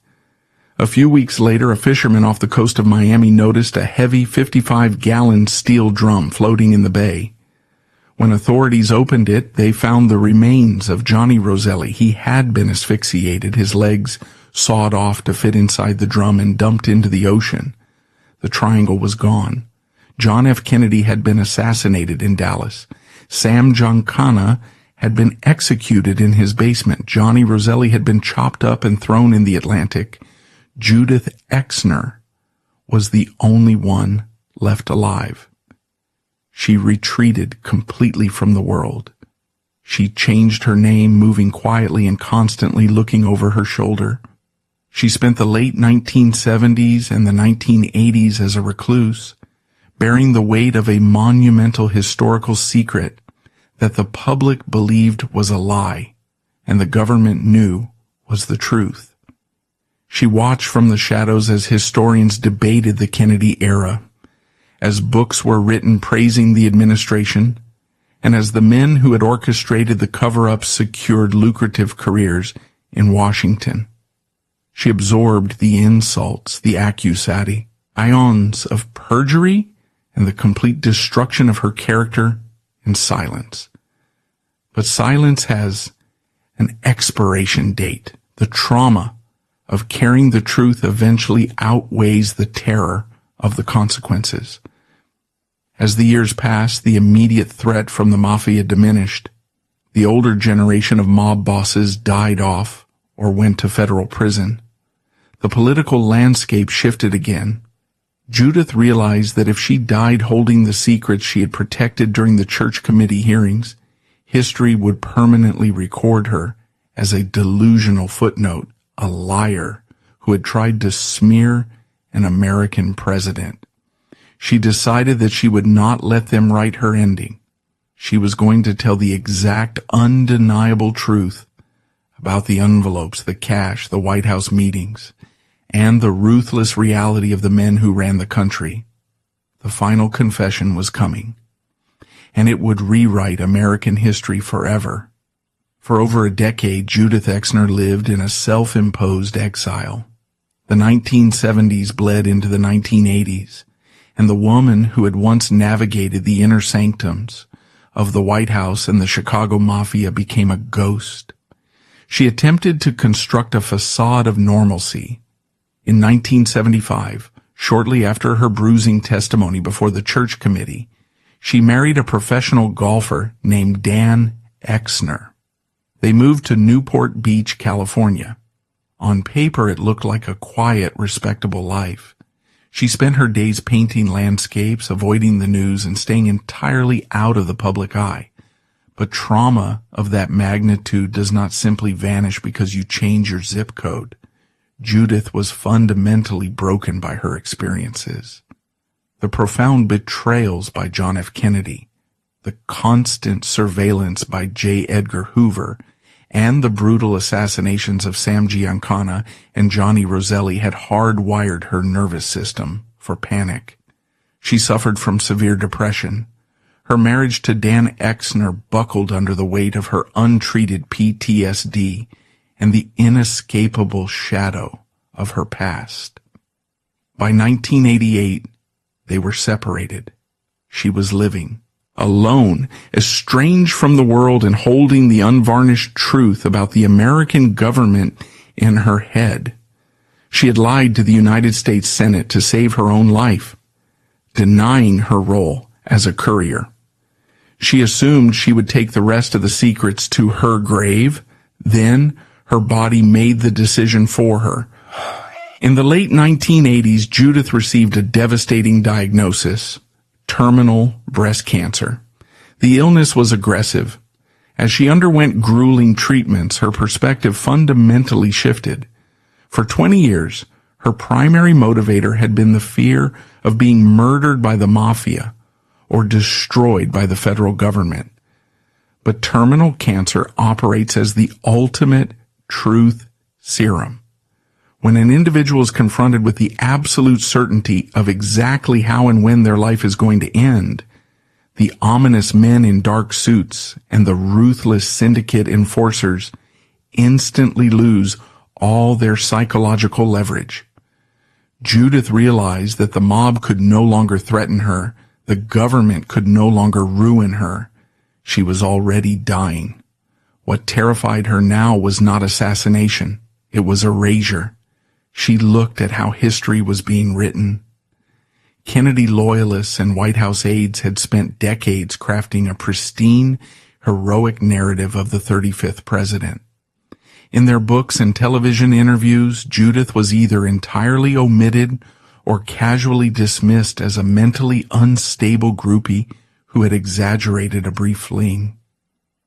A few weeks later, a fisherman off the coast of Miami noticed a heavy 55-gallon steel drum floating in the bay. When authorities opened it, they found the remains of Johnny Roselli. He had been asphyxiated, his legs sawed off to fit inside the drum and dumped into the ocean. The triangle was gone. John F. Kennedy had been assassinated in Dallas. Sam Giancana had been executed in his basement. Johnny Roselli had been chopped up and thrown in the Atlantic. Judith Exner was the only one left alive. She retreated completely from the world. She changed her name, moving quietly and constantly looking over her shoulder. She spent the late 1970s and the 1980s as a recluse, bearing the weight of a monumental historical secret that the public believed was a lie and the government knew was the truth. She watched from the shadows as historians debated the Kennedy era, as books were written praising the administration, and as the men who had orchestrated the cover-up secured lucrative careers in Washington. She absorbed the insults, the accusati, ions of perjury, and the complete destruction of her character in silence. But silence has an expiration date. The trauma of carrying the truth eventually outweighs the terror of the consequences. As the years passed, the immediate threat from the Mafia diminished. The older generation of mob bosses died off or went to federal prison. The political landscape shifted again. Judith realized that if she died holding the secrets she had protected during the church committee hearings, history would permanently record her as a delusional footnote, a liar who had tried to smear an American president. She decided that she would not let them write her ending. She was going to tell the exact, undeniable truth about the envelopes, the cash, the White House meetings, and the ruthless reality of the men who ran the country. The final confession was coming, and it would rewrite American history forever. For over a decade, Judith Exner lived in a self-imposed exile. The 1970s bled into the 1980s, and the woman who had once navigated the inner sanctums of the White House and the Chicago Mafia became a ghost. She attempted to construct a facade of normalcy. In 1975, shortly after her bruising testimony before the church committee, she married a professional golfer named Dan Exner. They moved to Newport Beach, California. On paper, it looked like a quiet, respectable life. She spent her days painting landscapes, avoiding the news, and staying entirely out of the public eye. But trauma of that magnitude does not simply vanish because you change your zip code. Judith was fundamentally broken by her experiences. The profound betrayals by John F. Kennedy, the constant surveillance by J. Edgar Hoover, and the brutal assassinations of Sam Giancana and Johnny Roselli had hardwired her nervous system for panic. She suffered from severe depression. Her marriage to Dan Exner buckled under the weight of her untreated PTSD and the inescapable shadow of her past. By 1988, they were separated. She was living, alone, estranged from the world and holding the unvarnished truth about the American government in her head. She had lied to the United States Senate to save her own life, denying her role as a courier. She assumed she would take the rest of the secrets to her grave. Then her body made the decision for her. In the late 1980s, Judith received a devastating diagnosis: terminal breast cancer. The illness was aggressive. As she underwent grueling treatments, her perspective fundamentally shifted. For 20 years, her primary motivator had been the fear of being murdered by the Mafia or destroyed by the federal government. But terminal cancer operates as the ultimate truth serum. When an individual is confronted with the absolute certainty of exactly how and when their life is going to end, the ominous men in dark suits and the ruthless syndicate enforcers instantly lose all their psychological leverage. Judith realized that the mob could no longer threaten her. The government could no longer ruin her. She was already dying. What terrified her now was not assassination. It was erasure. She looked at how history was being written. Kennedy loyalists and White House aides had spent decades crafting a pristine, heroic narrative of the 35th president. In their books and television interviews, Judith was either entirely omitted or casually dismissed as a mentally unstable groupie who had exaggerated a brief fling.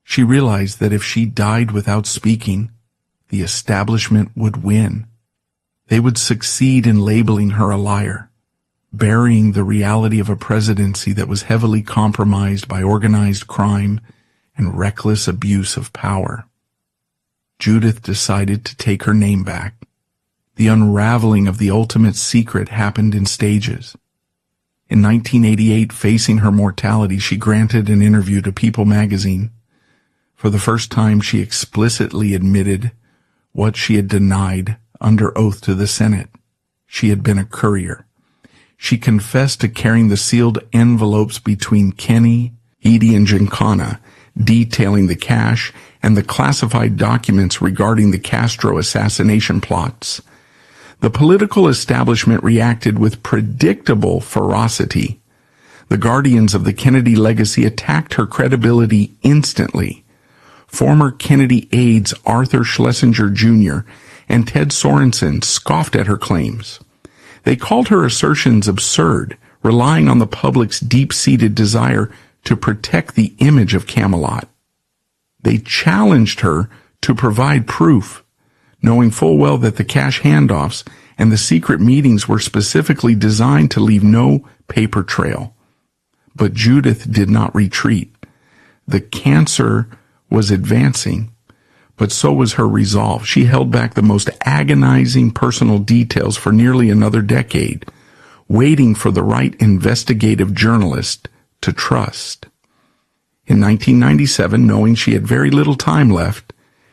She realized that if she died without speaking, the establishment would win. They would succeed in labeling her a liar, burying the reality of a presidency that was heavily compromised by organized crime and reckless abuse of power. Judith decided to take her name back. The unraveling of the ultimate secret happened in stages. In 1988, facing her mortality, she granted an interview to People magazine. For the first time, she explicitly admitted what she had denied under oath to the Senate. She had been a courier. She confessed to carrying the sealed envelopes between Kennedy and Giancana, detailing the cash and the classified documents regarding the Castro assassination plots. The political establishment reacted with predictable ferocity. The guardians of the Kennedy legacy attacked her credibility instantly. Former Kennedy aides Arthur Schlesinger Jr. and Ted Sorensen scoffed at her claims. They called her assertions absurd, relying on the public's deep-seated desire to protect the image of Camelot. They challenged her to provide proof, knowing full well that the cash handoffs and the secret meetings were specifically designed to leave no paper trail. But Judith did not retreat. The cancer was advancing, but so was her resolve. She held back the most agonizing personal details for nearly another decade, waiting for the right investigative journalist to trust. In 1997, knowing she had very little time left,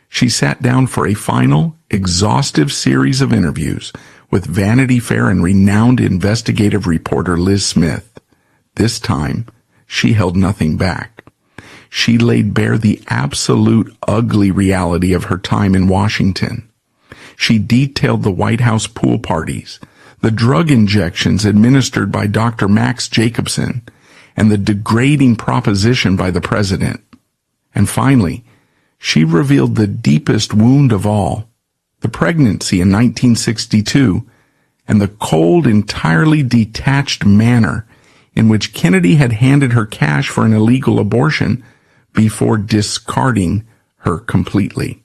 she sat down for a final, exhaustive series of interviews with Vanity Fair and renowned investigative reporter Liz Smith. This time, she held nothing back. She laid bare the absolute ugly reality of her time in Washington. She detailed the White House pool parties, the drug injections administered by Dr. Max Jacobson, and the degrading proposition by the president. And finally, she revealed the deepest wound of all, the pregnancy in 1962, and the cold, entirely detached manner in which Kennedy had handed her cash for an illegal abortion before discarding her completely.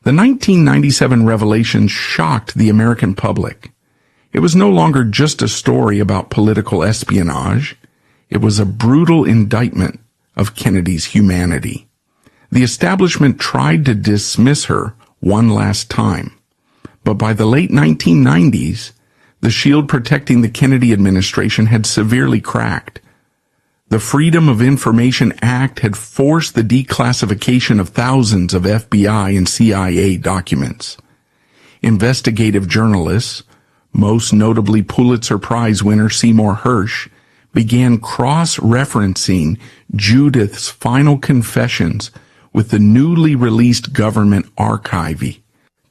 The 1997 revelations shocked the American public. It was no longer just a story about political espionage. It was a brutal indictment of Kennedy's humanity. The establishment tried to dismiss her one last time, but by the late 1990s, the shield protecting the Kennedy administration had severely cracked. The Freedom of Information Act had forced the declassification of thousands of FBI and CIA documents. Investigative journalists, most notably Pulitzer Prize winner Seymour Hersh, began cross-referencing Judith's final confessions with the newly released government archive,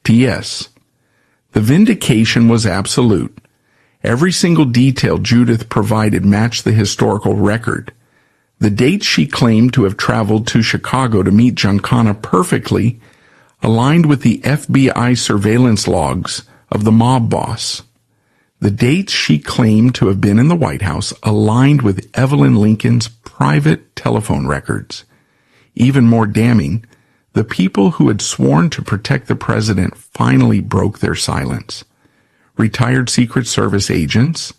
TS. The vindication was absolute. Every single detail Judith provided matched the historical record. The dates she claimed to have traveled to Chicago to meet Giancana perfectly aligned with the FBI surveillance logs of the mob boss. The dates she claimed to have been in the White House aligned with Evelyn Lincoln's private telephone records. Even more damning, the people who had sworn to protect the president finally broke their silence. Retired Secret Service agents,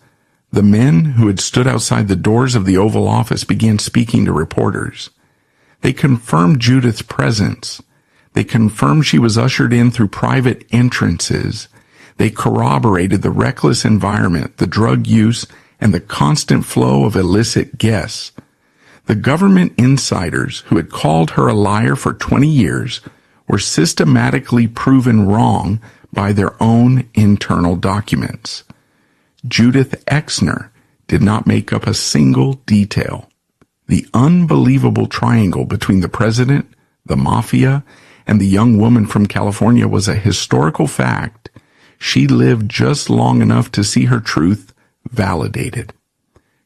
the men who had stood outside the doors of the Oval Office began speaking to reporters. They confirmed Judith's presence. They confirmed she was ushered in through private entrances. They corroborated the reckless environment, the drug use, and the constant flow of illicit guests. The government insiders who had called her a liar for 20 years were systematically proven wrong by their own internal documents. Judith Exner did not make up a single detail. The unbelievable triangle between the president, the Mafia, and the young woman from California was a historical fact. She lived just long enough to see her truth validated.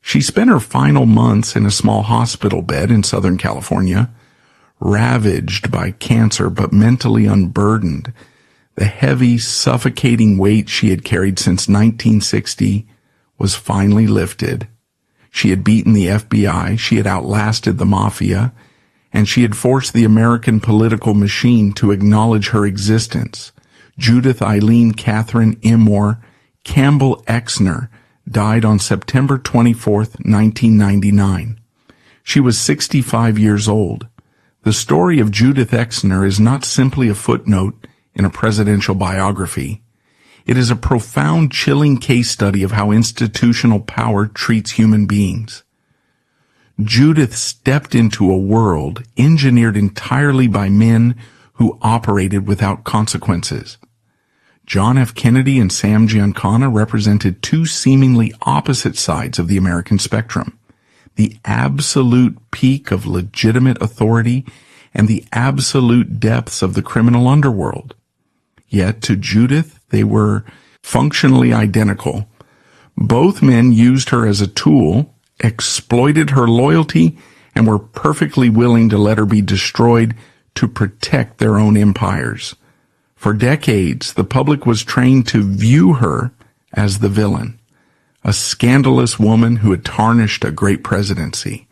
She spent her final months in a small hospital bed in Southern California, ravaged by cancer but mentally unburdened. The heavy, suffocating weight she had carried since 1960 was finally lifted. She had beaten the FBI, she had outlasted the Mafia, and she had forced the American political machine to acknowledge her existence. Judith Eileen Catherine Immore Campbell Exner died on September 24, 1999. She was 65 years old. The story of Judith Exner is not simply a footnote in a presidential biography. It is a profound, chilling case study of how institutional power treats human beings. Judith stepped into a world engineered entirely by men who operated without consequences. John F. Kennedy and Sam Giancana represented two seemingly opposite sides of the American spectrum, the absolute peak of legitimate authority and the absolute depths of the criminal underworld. Yet to Judith, they were functionally identical. Both men used her as a tool, exploited her loyalty, and were perfectly willing to let her be destroyed to protect their own empires. For decades, the public was trained to view her as the villain, a scandalous woman who had tarnished a great presidency.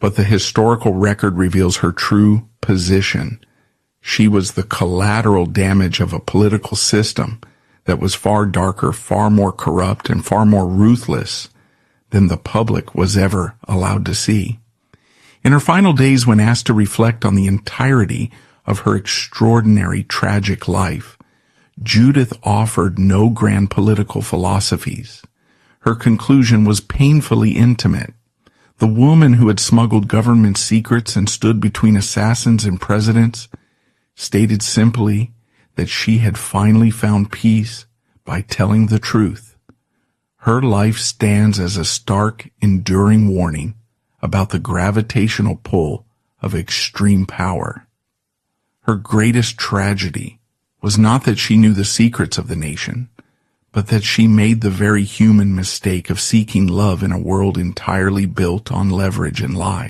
But the historical record reveals her true position. She was the collateral damage of a political system that was far darker, far more corrupt, and far more ruthless than the public was ever allowed to see. In her final days, when asked to reflect on the entirety of her extraordinary, tragic life, Judith offered no grand political philosophies. Her conclusion was painfully intimate. The woman who had smuggled government secrets and stood between assassins and presidents stated simply that she had finally found peace by telling the truth. Her life stands as a stark, enduring warning about the gravitational pull of extreme power. Her greatest tragedy was not that she knew the secrets of the nation, but that she made the very human mistake of seeking love in a world entirely built on leverage and lies.